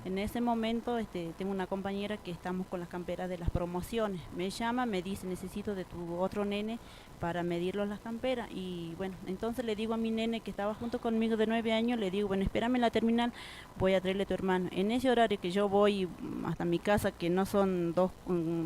En ese momento tengo una compañera que estamos con las camperas de las promociones. Me llama, me dice, necesito de tu otro nene para medirlo las camperas. Y bueno, entonces le digo a mi nene que estaba junto conmigo de 9 años, le digo, bueno, espérame en la terminal, voy a traerle a tu hermano. En ese horario que yo voy hasta mi casa, que no son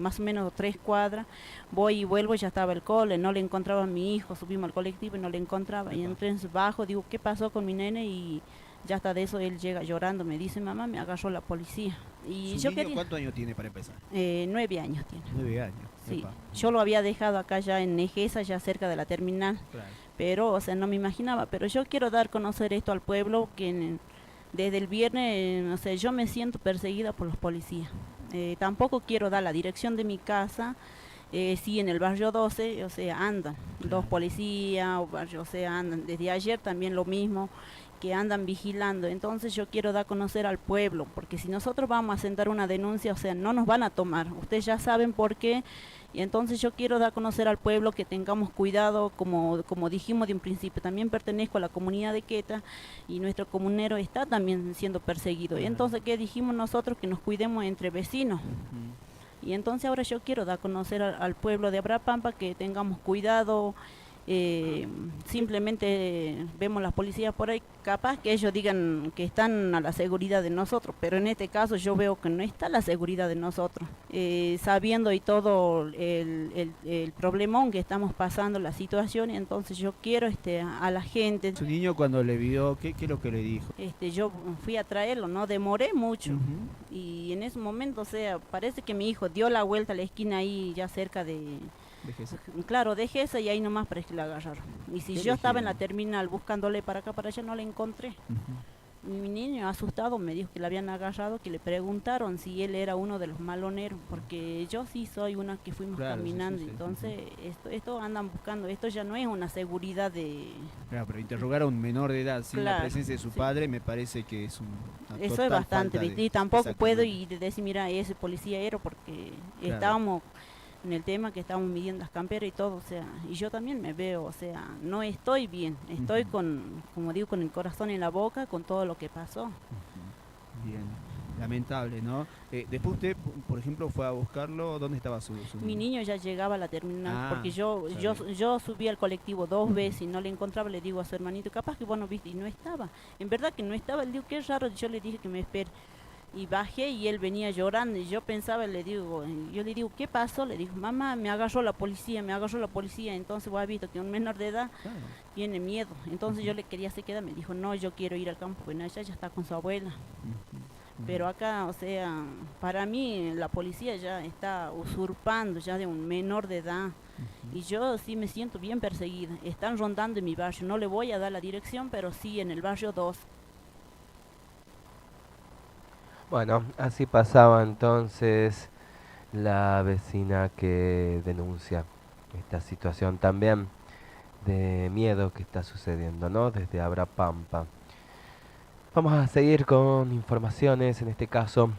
más o menos 3 cuadras, voy y vuelvo, ya estaba el cole, no le encontraba a mi hijo, subimos al colectivo y no le encontraba. Y entonces bajo, digo, ¿qué pasó con mi nene? Y ya hasta de eso él llega llorando, me dice, mamá, me agarró la policía. Y yo quería... ¿Cuántos años tiene para empezar? 9 años tiene. 9 años. Sí, Epa. yo lo había dejado acá ya en Nejesa, ya cerca de la terminal. Claro. Pero, o sea, no me imaginaba. Pero yo quiero dar a conocer esto al pueblo, que desde el viernes, o sea, yo me siento perseguida por los policías. Tampoco quiero dar la dirección de mi casa. Sí, en el barrio 12, o sea, andan 2 policías, o sea, andan. Desde ayer también lo mismo, que andan vigilando. Entonces yo quiero dar a conocer al pueblo, porque si nosotros vamos a sentar una denuncia, o sea, no nos van a tomar. Ustedes ya saben por qué. Y entonces yo quiero dar a conocer al pueblo que tengamos cuidado, como dijimos de un principio. También pertenezco a la comunidad de Queta y nuestro comunero está también siendo perseguido. Y entonces, ¿qué dijimos nosotros? Que nos cuidemos entre vecinos. Y entonces ahora yo quiero dar a conocer al pueblo de Abrapampa que tengamos cuidado. Simplemente vemos las policías por ahí, capaz que ellos digan que están a la seguridad de nosotros, pero en este caso yo veo que no está a la seguridad de nosotros, sabiendo y todo el problemón que estamos pasando, la situación. Entonces yo quiero a la gente. Su niño cuando le vio, ¿qué es lo que le dijo? Yo fui a traerlo, no demoré mucho, y en ese momento, o sea, parece que mi hijo dio la vuelta a la esquina ahí ya cerca de Gesa, y ahí nomás parece que la agarraron. Y si yo estaba en la terminal buscándole para acá, para allá, no la encontré. Mi niño asustado me dijo que la habían agarrado, que le preguntaron si él era uno de los maloneros, porque yo sí soy una que fuimos caminando. Entonces esto andan buscando, esto ya no es una seguridad de... Claro, pero interrogar a un menor de edad sin la presencia de su padre me parece que es eso es bastante, y tampoco puedo ir y decir, mira, ese policía era, porque estábamos en el tema que estábamos midiendo las camperas y todo, o sea, y yo también me veo, o sea, no estoy bien, estoy como digo, con el corazón en la boca, con todo lo que pasó. Bien, lamentable, ¿no? Después usted, por ejemplo, fue a buscarlo, ¿dónde estaba su Mi niño ya llegaba a la terminal, porque yo subí al colectivo 2 veces y no le encontraba. Le digo a su hermanito, capaz que vos no viste, y no estaba, en verdad que no estaba. Le digo, qué raro, yo le dije que me espere. Y bajé y él venía llorando, y yo pensaba, yo le digo, ¿qué pasó? Le digo, mamá, me agarró la policía. Entonces vos has visto que un menor de edad tiene miedo. Entonces yo le quería hacer quedar, me dijo, no, yo quiero ir al campo. Bueno, ella ya está con su abuela. Pero acá, o sea, para mí la policía ya está usurpando ya de un menor de edad. Y yo sí me siento bien perseguida. Están rondando en mi barrio, no le voy a dar la dirección, pero sí en el barrio 2. Bueno, así pasaba entonces la vecina que denuncia esta situación también de miedo que está sucediendo, ¿no? Desde Abrapampa. Vamos a seguir con informaciones. En este caso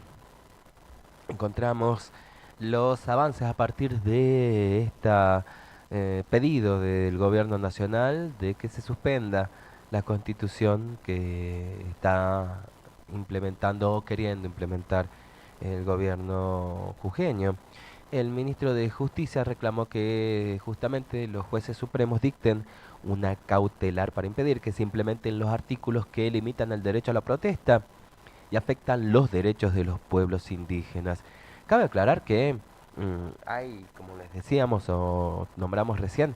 encontramos los avances a partir de este pedido del gobierno nacional de que se suspenda la constitución que está implementando o queriendo implementar el gobierno jujeño. El ministro de Justicia reclamó que justamente los jueces supremos dicten una cautelar para impedir que se implementen los artículos que limitan el derecho a la protesta y afectan los derechos de los pueblos indígenas. Cabe aclarar que hay, como les decíamos o nombramos recién,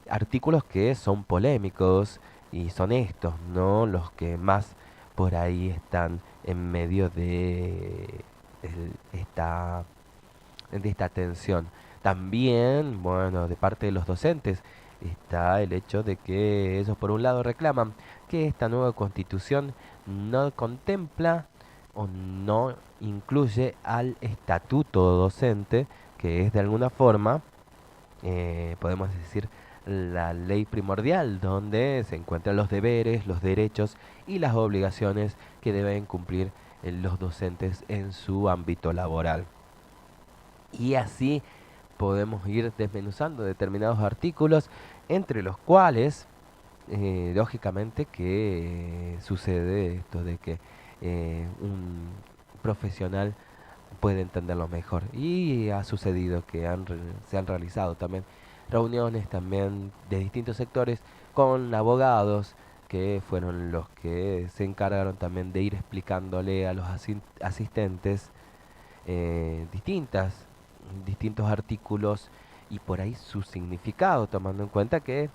artículos que son polémicos y son estos, ¿no? Los que más por ahí están en medio de esta de esta tensión. También, bueno, de parte de los docentes está el hecho de que ellos por un lado reclaman que esta nueva constitución no contempla o no incluye al estatuto docente, que es de alguna forma, podemos decir, la ley primordial, donde se encuentran los deberes, los derechos y las obligaciones que deben cumplir los docentes en su ámbito laboral. Y así podemos ir desmenuzando determinados artículos, entre los cuales, lógicamente, que sucede esto de que un profesional puede entenderlo mejor. Y ha sucedido que se han realizado también reuniones también de distintos sectores con abogados que fueron los que se encargaron también de ir explicándole a los asistentes distintos artículos y por ahí su significado, tomando en cuenta que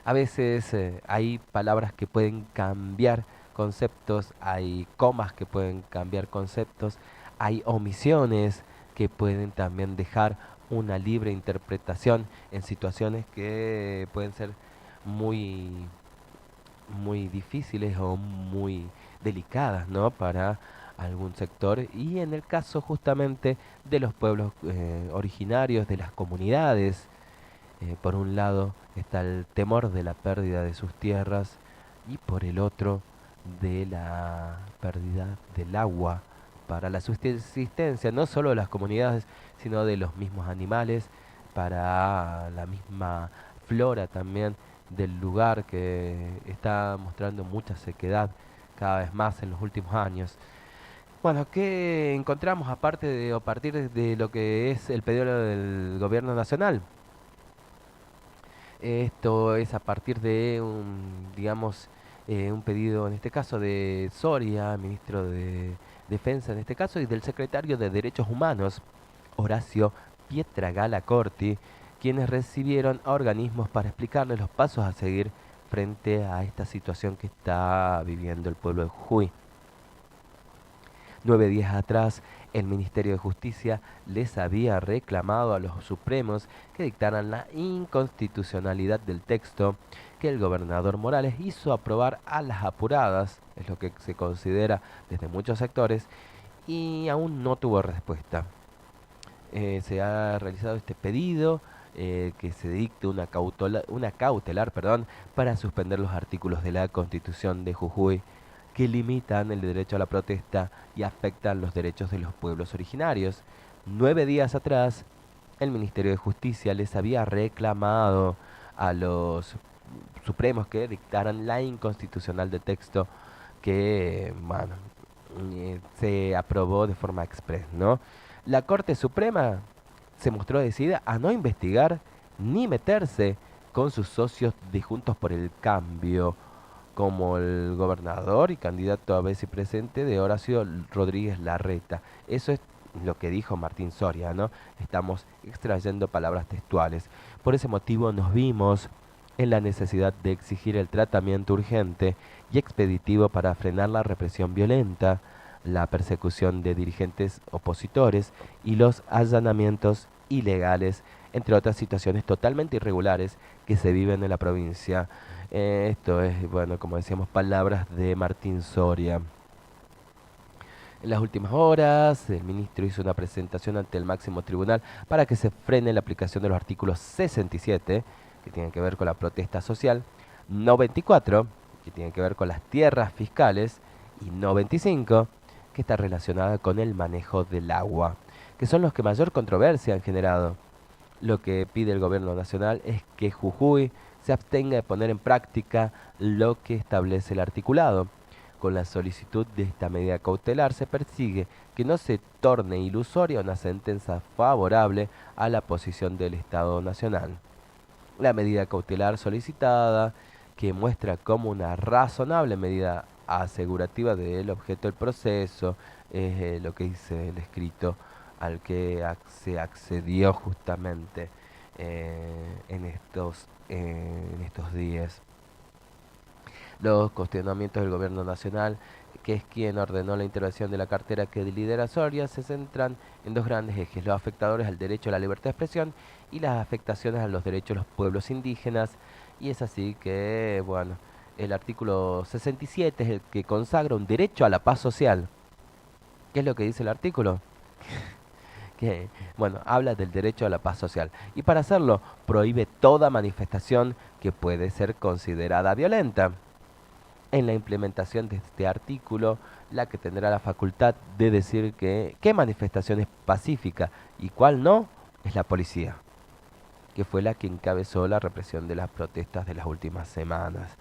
a veces hay palabras que pueden cambiar conceptos, hay comas que pueden cambiar conceptos, hay omisiones que pueden también dejar una libre interpretación en situaciones que pueden ser muy difíciles o muy delicadas, ¿no?, para algún sector, y en el caso justamente de los pueblos originarios, de las comunidades, por un lado está el temor de la pérdida de sus tierras y por el otro de la pérdida del agua para la subsistencia, no solo de las comunidades, sino de los mismos animales, para la misma flora también del lugar, que está mostrando mucha sequedad cada vez más en los últimos años. Bueno, ¿qué encontramos aparte de, o a partir de lo que es el pedido del gobierno nacional? Esto es a partir de un pedido en este caso de Soria, ministro de Defensa en este caso, y del secretario de Derechos Humanos, Horacio Pietragala Corti, quienes recibieron a organismos para explicarles los pasos a seguir frente a esta situación que está viviendo el pueblo de Jujuy. 9 días atrás, el Ministerio de Justicia les había reclamado a los supremos que dictaran la inconstitucionalidad del texto que el gobernador Morales hizo aprobar a las apuradas, es lo que se considera desde muchos sectores, y aún no tuvo respuesta. Se ha realizado este pedido, que se dicte una cautelar para suspender los artículos de la Constitución de Jujuy que limitan el derecho a la protesta y afectan los derechos de los pueblos originarios. 9 días atrás, el Ministerio de Justicia les había reclamado a los supremos que dictaran la inconstitucional de texto que, se aprobó de forma express, ¿no? La Corte Suprema se mostró decidida a no investigar ni meterse con sus socios de Juntos por el Cambio, como el gobernador y candidato a vicepresidente de Horacio Rodríguez Larreta. Eso es lo que dijo Martín Soria, ¿no? Estamos extrayendo palabras textuales. Por ese motivo nos vimos en la necesidad de exigir el tratamiento urgente y expeditivo para frenar la represión violenta, la persecución de dirigentes opositores y los allanamientos ilegales, entre otras situaciones totalmente irregulares que se viven en la provincia. Esto es, como decíamos, palabras de Martín Soria. En las últimas horas, el ministro hizo una presentación ante el máximo tribunal para que se frene la aplicación de los artículos 67, que tienen que ver con la protesta social, 94, que tienen que ver con las tierras fiscales, y 95, que está relacionada con el manejo del agua, que son los que mayor controversia han generado. Lo que pide el gobierno nacional es que Jujuy se abstenga de poner en práctica lo que establece el articulado. Con la solicitud de esta medida cautelar se persigue que no se torne ilusoria una sentencia favorable a la posición del Estado Nacional. La medida cautelar solicitada, que muestra como una razonable medida asegurativa del objeto del proceso, es lo que dice el escrito al que se accedió justamente en estos días. Los cuestionamientos del gobierno nacional que es quien ordenó la intervención de la cartera que lidera Soria, se centran en dos grandes ejes: los afectadores al derecho a la libertad de expresión y las afectaciones a los derechos de los pueblos indígenas. Y es así que, bueno, el artículo 67 es el que consagra un derecho a la paz social. ¿Qué es lo que dice el artículo? Que, bueno, habla del derecho a la paz social. Y para hacerlo, prohíbe toda manifestación que puede ser considerada violenta. En la implementación de este artículo, la que tendrá la facultad de decir que qué manifestación es pacífica y cuál no, es la policía, que fue la que encabezó la represión de las protestas de las últimas semanas.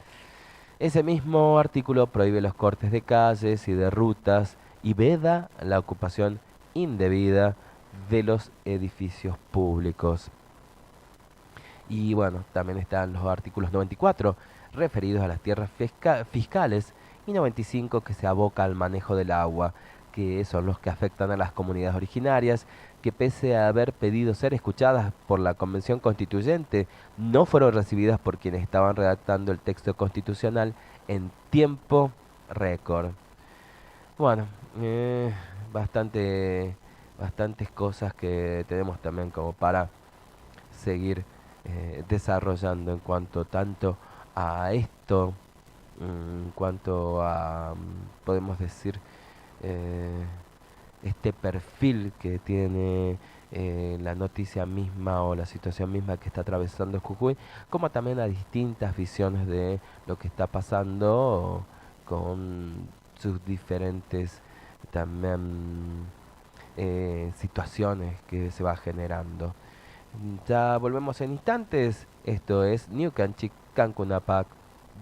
Ese mismo artículo prohíbe los cortes de calles y de rutas y veda la ocupación indebida de los edificios públicos. Y bueno, también están los artículos 94 referidos a las tierras fiscales y 95 que se aboca al manejo del agua, que son los que afectan a las comunidades originarias, que pese a haber pedido ser escuchadas por la Convención Constituyente, no fueron recibidas por quienes estaban redactando el texto constitucional en tiempo récord. Bueno, bastantes cosas que tenemos también como para seguir desarrollando en cuanto tanto a esto, en cuanto a, podemos decir, este perfil que tiene la noticia misma o la situación misma que está atravesando Jujuy, como también a distintas visiones de lo que está pasando con sus diferentes también situaciones que se va generando. Ya volvemos en instantes. Esto es New Canchic Cancunapac,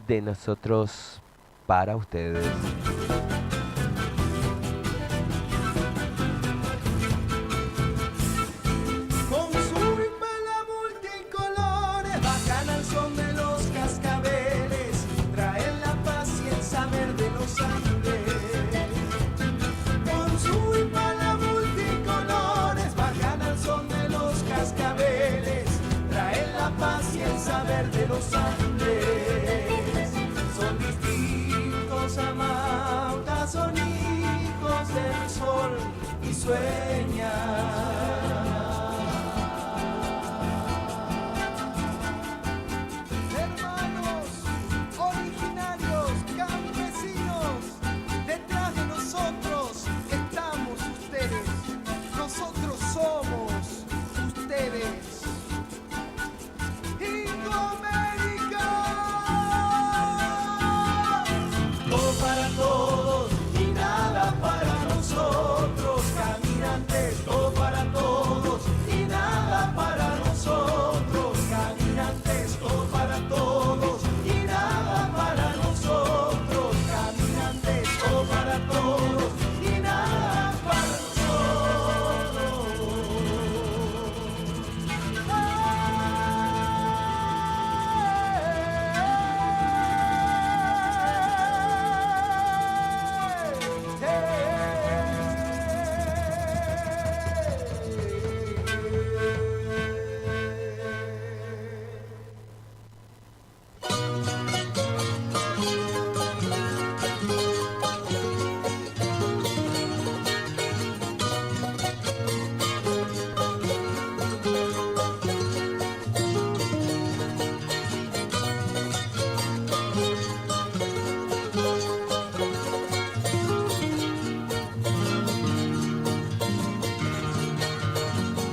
de nosotros para ustedes. Con su rimbala multicolores bajan al son de los cascabeles, traen la paz y el saber de los Andes. Con su rimbala multicolores bajan al son de los cascabeles, traen la paz y el saber de los Andes. Son distintos amautas, son hijos del sol y sueñan. Hermanos, originarios, campesinos, detrás de nosotros estamos ustedes, nosotros somos ustedes. Indoamérica, todo para todos y nada para nosotros, caminantes, todo para todos y nada para nosotros, caminantes, todo para todos y nada para nosotros, caminantes, todo para todos y nada para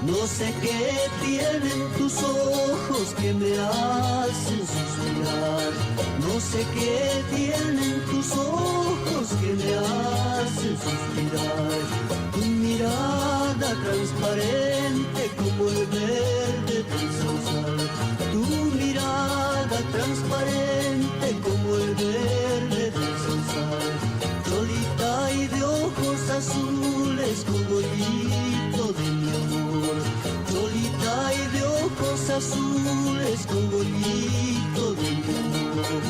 No sé qué tienen tus ojos que me hacen suspirar. No sé qué tienen tus ojos que me hacen suspirar. Tu mirada transparente como el verde del sausal. Tu mirada transparente como el verde del sausal. Cholita y de ojos azules como el hito de mi amor. Cholita y de ojos azules como el hito de mi amor.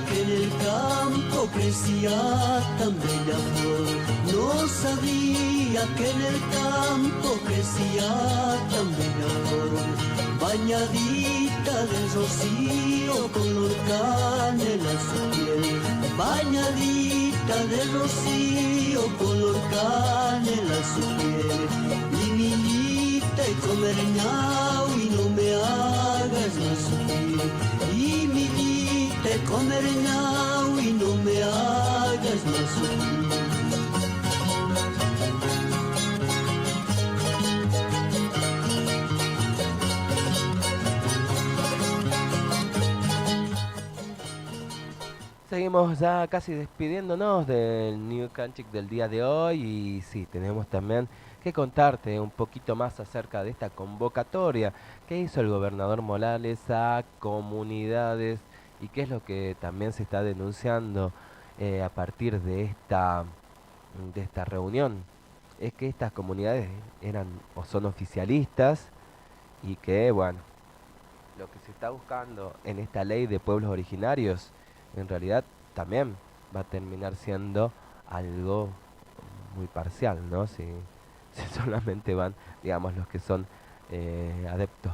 que en el campo crecía tan bella flor. No sabía que en el campo crecía tan bella flor. Bañadita de rocío, color canela su piel. Bañadita de rocío, color canela su piel. Y niñita y comer ñau y no me hagas más sufrir. Y niñita y comer ñau y no me hagas más sufrir. Seguimos ya casi despidiéndonos del New Canchic del día de hoy y sí, tenemos también que contarte un poquito más acerca de esta convocatoria que hizo el gobernador Morales a comunidades y qué es lo que también se está denunciando a partir de esta reunión. Es que estas comunidades eran o son oficialistas y que, bueno, lo que se está buscando en esta ley de pueblos originarios en realidad también va a terminar siendo algo muy parcial, ¿no? Si solamente van, digamos, los que son adeptos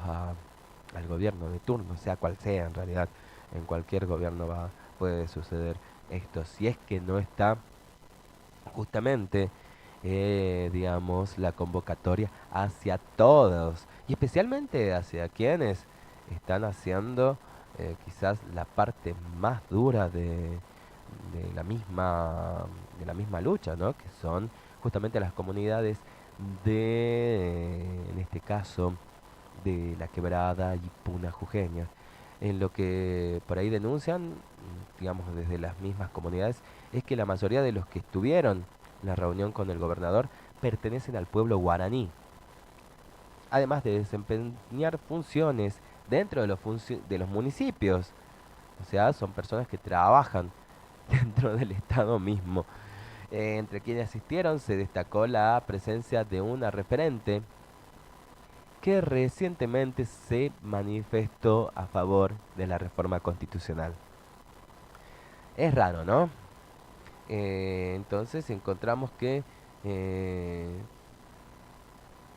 al gobierno de turno, sea cual sea en realidad, en cualquier gobierno puede suceder esto, si es que no está justamente, digamos, la convocatoria hacia todos, y especialmente hacia quienes están haciendo quizás la parte más dura de la misma lucha, ¿no? Que son justamente las comunidades en este caso, de La Quebrada y Puna Jujeña. En lo que por ahí denuncian, digamos, desde las mismas comunidades, es que la mayoría de los que estuvieron en la reunión con el gobernador pertenecen al pueblo guaraní. Además de desempeñar funciones dentro de los municipios, o sea, son personas que trabajan dentro del Estado mismo. Entre quienes asistieron se destacó la presencia de una referente que recientemente se manifestó a favor de la reforma constitucional. Es raro, ¿no? Entonces encontramos que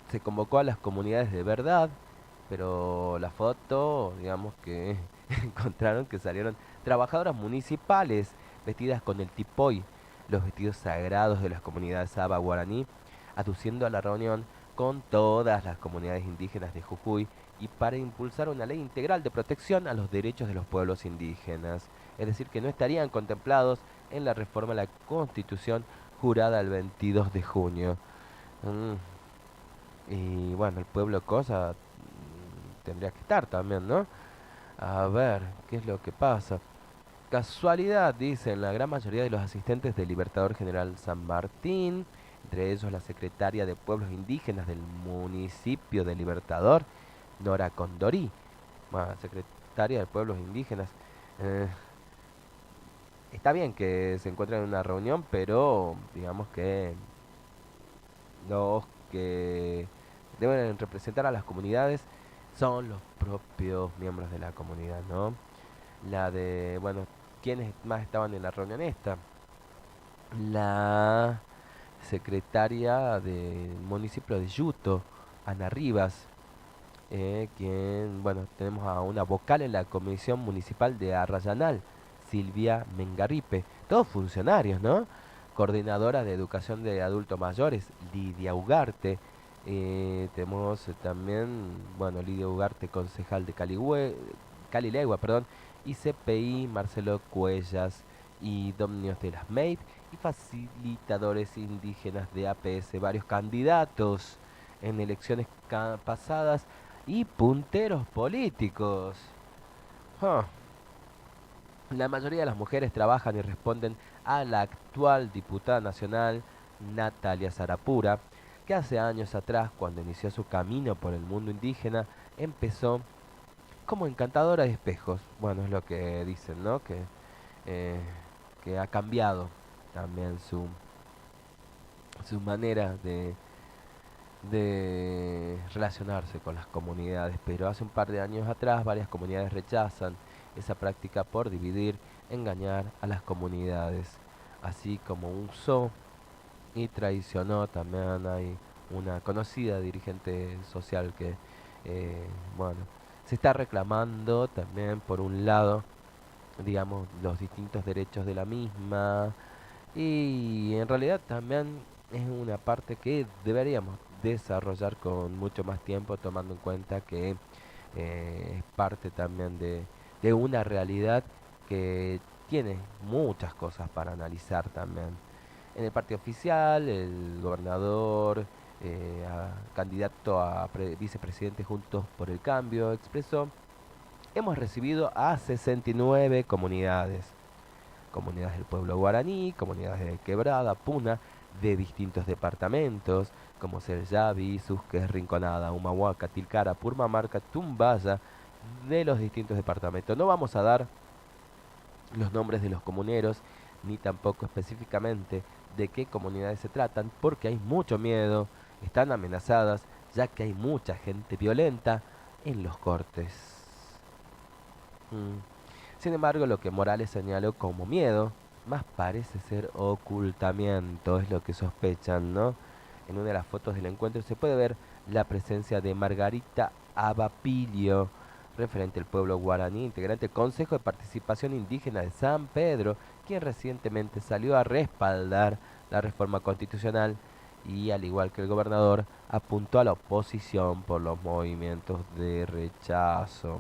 se convocó a las comunidades de verdad, pero la foto, digamos que encontraron que salieron trabajadoras municipales vestidas con el tipoy, los vestidos sagrados de las comunidades saba guaraní, aduciendo a la reunión con todas las comunidades indígenas de Jujuy y para impulsar una ley integral de protección a los derechos de los pueblos indígenas, es decir, que no estarían contemplados en la reforma de la Constitución jurada el 22 de junio. Y bueno, el pueblo cosa tendría que estar también, ¿no? A ver, ¿qué es lo que pasa? Casualidad, dicen la gran mayoría de los asistentes del Libertador General San Martín, entre ellos la secretaria de Pueblos Indígenas del municipio de Libertador, Nora Condorí, secretaria de Pueblos Indígenas. Está bien que se encuentren en una reunión, pero digamos que los que deben representar a las comunidades son los propios miembros de la comunidad, ¿no? ¿Quiénes más estaban en la reunión esta? La secretaria del municipio de Yuto, Ana Rivas, tenemos a una vocal en la Comisión Municipal de Arrayanal, Silvia Mengarripe, todos funcionarios, ¿no? Coordinadora de Educación de Adultos Mayores, Lidia Ugarte, tenemos también, Lidia Ugarte, concejal de Calilegua, y CPI, Marcelo Cuellas y Domnios de las MEID y facilitadores indígenas de APS, varios candidatos en elecciones pasadas y punteros políticos. La mayoría de las mujeres trabajan y responden a la actual diputada nacional Natalia Sarapura, que hace años atrás, cuando inició su camino por el mundo indígena, empezó como encantadora de espejos. Bueno, es lo que dicen, ¿no? Que ha cambiado también su manera de relacionarse con las comunidades, pero hace un par de años atrás varias comunidades rechazan esa práctica por dividir engañar a las comunidades, así como usó y traicionó. También hay una conocida dirigente social que, bueno, se está reclamando también por un lado, digamos, los distintos derechos de la misma, y en realidad también es una parte que deberíamos desarrollar con mucho más tiempo, tomando en cuenta que es parte también de una realidad que tiene muchas cosas para analizar también. En el partido oficial, el gobernador, candidato a vicepresidente Juntos por el Cambio, expresó: hemos recibido a 69 comunidades del pueblo guaraní, comunidades de Quebrada, Puna, de distintos departamentos, como Selyavi, Susques, Rinconada, Humahuaca, Tilcara, Purmamarca, Tumbaya, de los distintos departamentos. No vamos a dar los nombres de los comuneros, ni tampoco específicamente de qué comunidades se tratan, porque hay mucho miedo, están amenazadas, ya que hay mucha gente violenta en los cortes. Sin embargo, lo que Morales señaló como miedo, más parece ser ocultamiento, es lo que sospechan, ¿no? En una de las fotos del encuentro se puede ver la presencia de Margarita Abapilio, referente al pueblo guaraní, integrante del Consejo de Participación Indígena de San Pedro, quien recientemente salió a respaldar la reforma constitucional y, al igual que el gobernador, apuntó a la oposición por los movimientos de rechazo.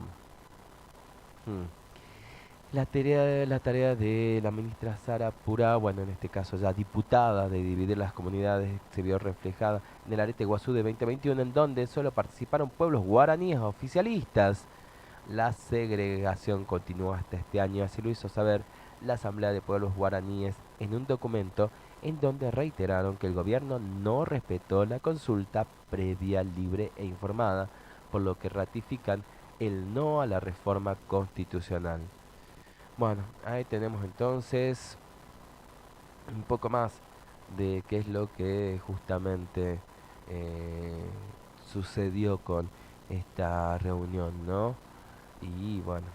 La tarea de la ministra Sara Purá, bueno, en este caso ya diputada, de dividir las comunidades, se vio reflejada en el Arete Guazú de 2021, en donde solo participaron pueblos guaraníes oficialistas. La segregación continúa hasta este año, así lo hizo saber la Asamblea de Pueblos Guaraníes en un documento en donde reiteraron que el gobierno no respetó la consulta previa, libre e informada, por lo que ratifican el no a la reforma constitucional. Bueno, ahí tenemos entonces un poco más de qué es lo que justamente sucedió con esta reunión, ¿no? Y bueno,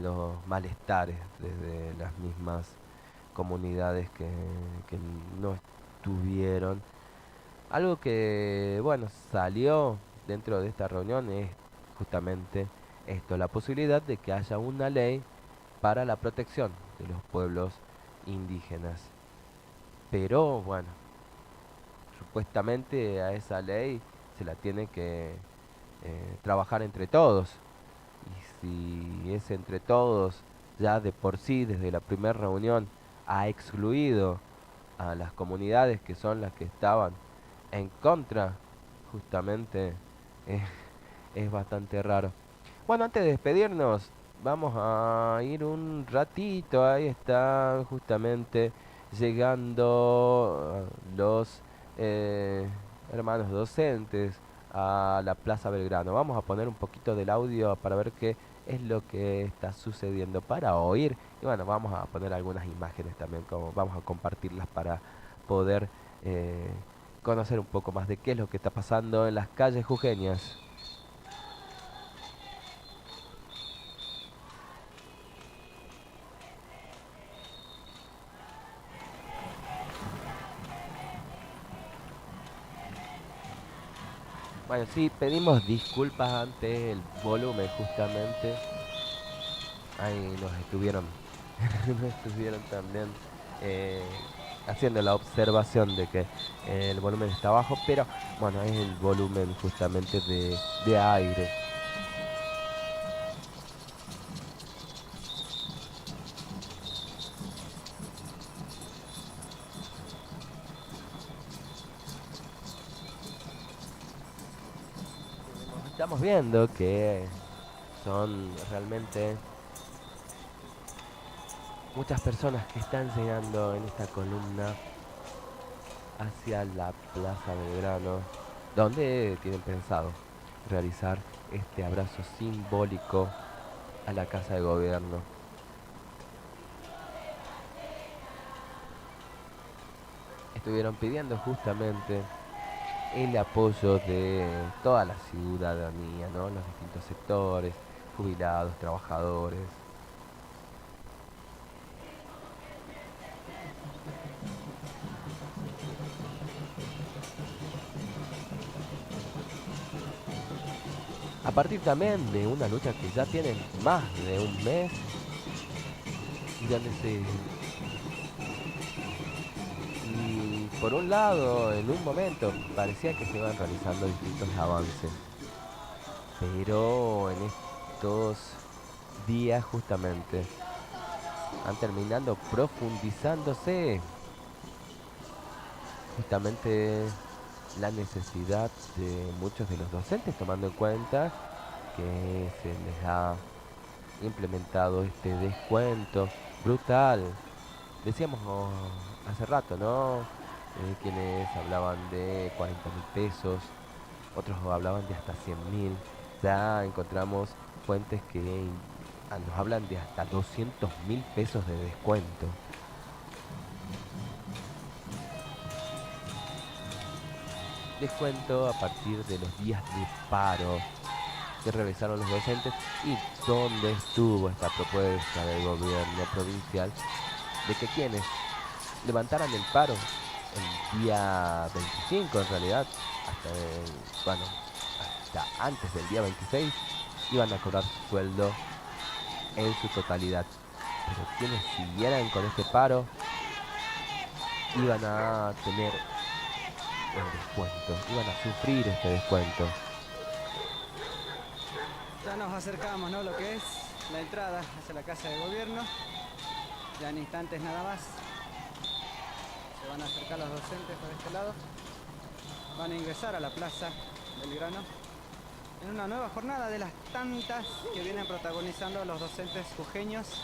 los malestares desde las mismas comunidades que no estuvieron. Algo que, bueno, salió dentro de esta reunión es justamente esto, la posibilidad de que haya una ley para la protección de los pueblos indígenas. Pero bueno, supuestamente a esa ley se la tiene que trabajar entre todos. Y si es entre todos, ya de por sí, desde la primera reunión, ha excluido a las comunidades que son las que estaban en contra, justamente es bastante raro. Bueno, antes de despedirnos, vamos a ir un ratito. Ahí están justamente llegando los hermanos docentes a la Plaza Belgrano. Vamos a poner un poquito del audio para ver qué es lo que está sucediendo, para oír. Y bueno, vamos a poner algunas imágenes también, como vamos a compartirlas para poder conocer un poco más de qué es lo que está pasando en las calles jujeñas. Bueno, sí, pedimos disculpas ante el volumen, justamente. Ahí nos estuvieron también haciendo la observación de que el volumen está bajo, pero bueno, es el volumen justamente de aire. Estamos viendo que son realmente muchas personas que están llegando en esta columna hacia la Plaza Belgrano, donde tienen pensado realizar este abrazo simbólico a la Casa de Gobierno. Estuvieron pidiendo justamente el apoyo de toda la ciudadanía, ¿no? Los distintos sectores, jubilados, trabajadores. a partir también de una lucha que ya tienen más de un mes y donde y por un lado, en un momento parecía que se iban realizando distintos avances, pero en estos días justamente han terminado profundizándose justamente la necesidad de muchos de los docentes, tomando en cuenta que se les ha implementado este descuento brutal. Decíamos hace rato, ¿no? Quienes hablaban de 40.000 pesos, otros hablaban de hasta 100.000. Ya encontramos fuentes que nos hablan de hasta 200.000 pesos de descuento. Descuento a partir de los días de paro que realizaron los docentes y dónde estuvo esta propuesta del gobierno provincial de que quienes levantaran el paro el día 25 en realidad, hasta antes del día 26 iban a cobrar su sueldo en su totalidad, pero quienes siguieran con este paro iban a tener el descuento, iban a sufrir este descuento. Ya nos acercamos, ¿no? Lo que es la entrada hacia la Casa de Gobierno. Ya en instantes nada más. Se van a acercar los docentes por este lado. Van a ingresar a la Plaza Belgrano en una nueva jornada de las tantas que vienen protagonizando los docentes jujeños.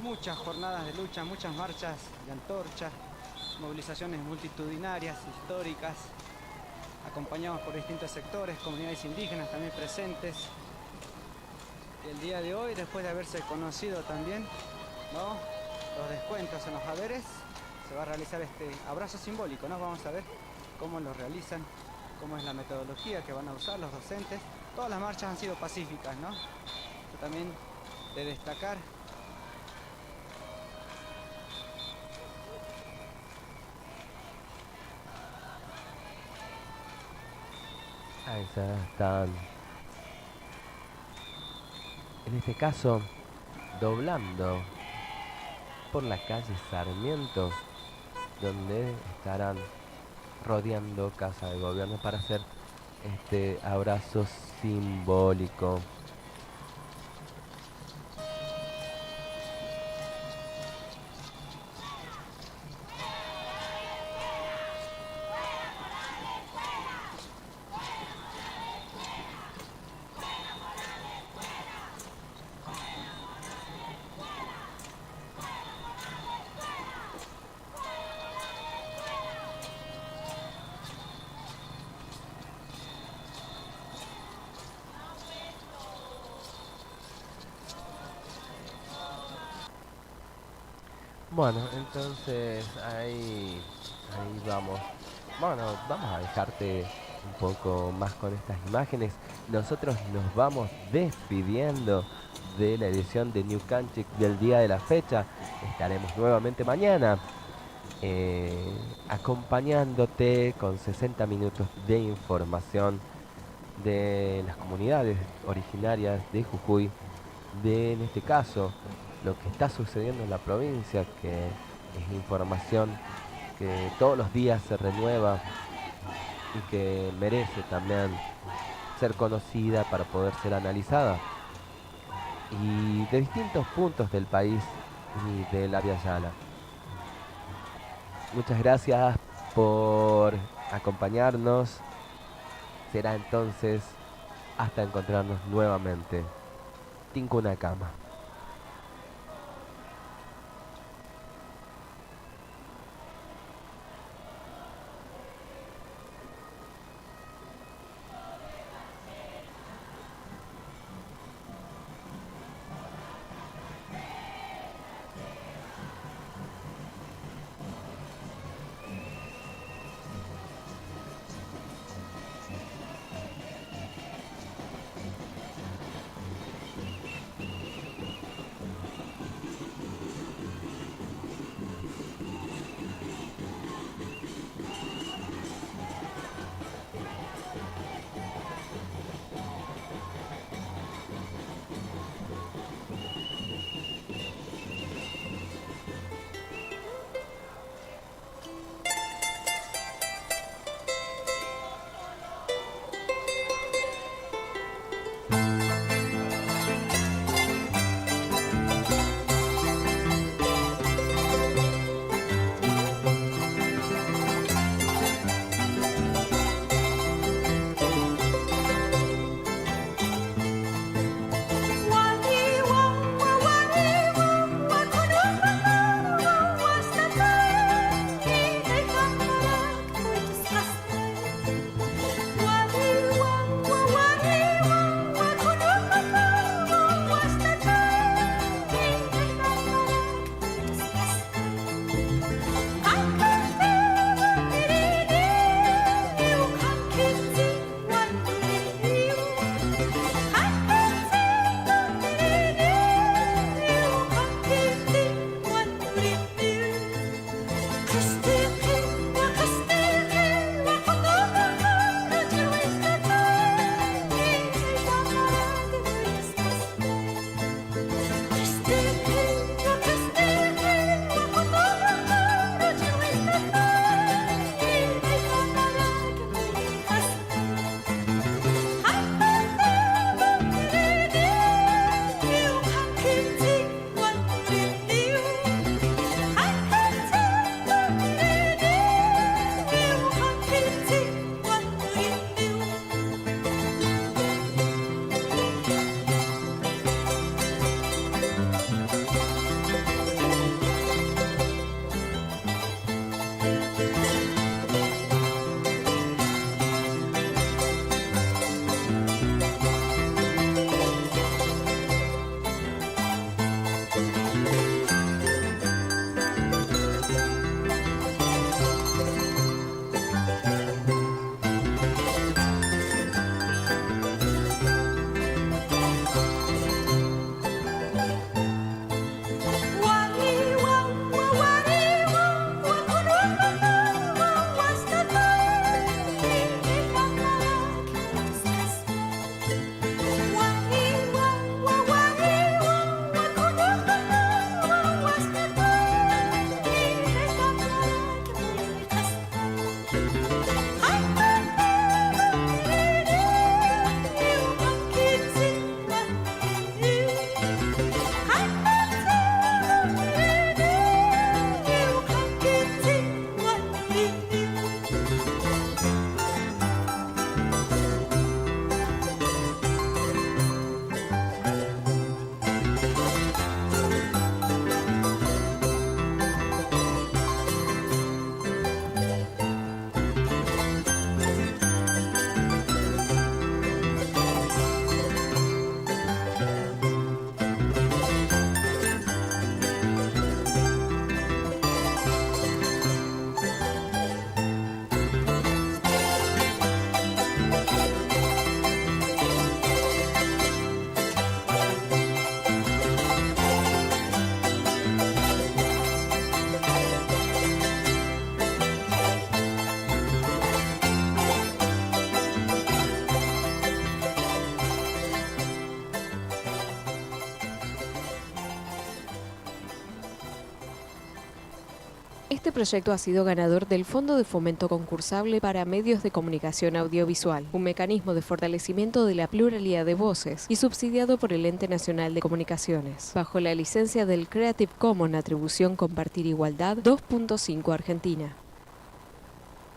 Muchas jornadas de lucha, muchas marchas de antorcha, movilizaciones multitudinarias, históricas, acompañados por distintos sectores, comunidades indígenas también presentes. Y el día de hoy, después de haberse conocido también, ¿no?, los descuentos en los haberes, se va a realizar este abrazo simbólico, ¿no? Vamos a ver cómo lo realizan, cómo es la metodología que van a usar los docentes. Todas las marchas han sido pacíficas, ¿no? Esto también de destacar. Ahí están, en este caso, doblando por la calle Sarmiento, donde estarán rodeando Casa de Gobierno para hacer este abrazo simbólico. Bueno, entonces ahí vamos. Bueno, vamos a dejarte un poco más con estas imágenes. Nosotros nos vamos despidiendo de la edición de New Canchic del día de la fecha. Estaremos nuevamente mañana acompañándote con 60 minutos de información de las comunidades originarias de Jujuy, de, en este caso, lo que está sucediendo en la provincia, que es información que todos los días se renueva y que merece también ser conocida para poder ser analizada, y de distintos puntos del país y del área Yala. Muchas gracias por acompañarnos. Será entonces hasta encontrarnos nuevamente. Tincuna Cama. Este proyecto ha sido ganador del Fondo de Fomento Concursable para Medios de Comunicación Audiovisual, un mecanismo de fortalecimiento de la pluralidad de voces y subsidiado por el Ente Nacional de Comunicaciones, bajo la licencia del Creative Commons Atribución Compartir Igualdad 2.5 Argentina.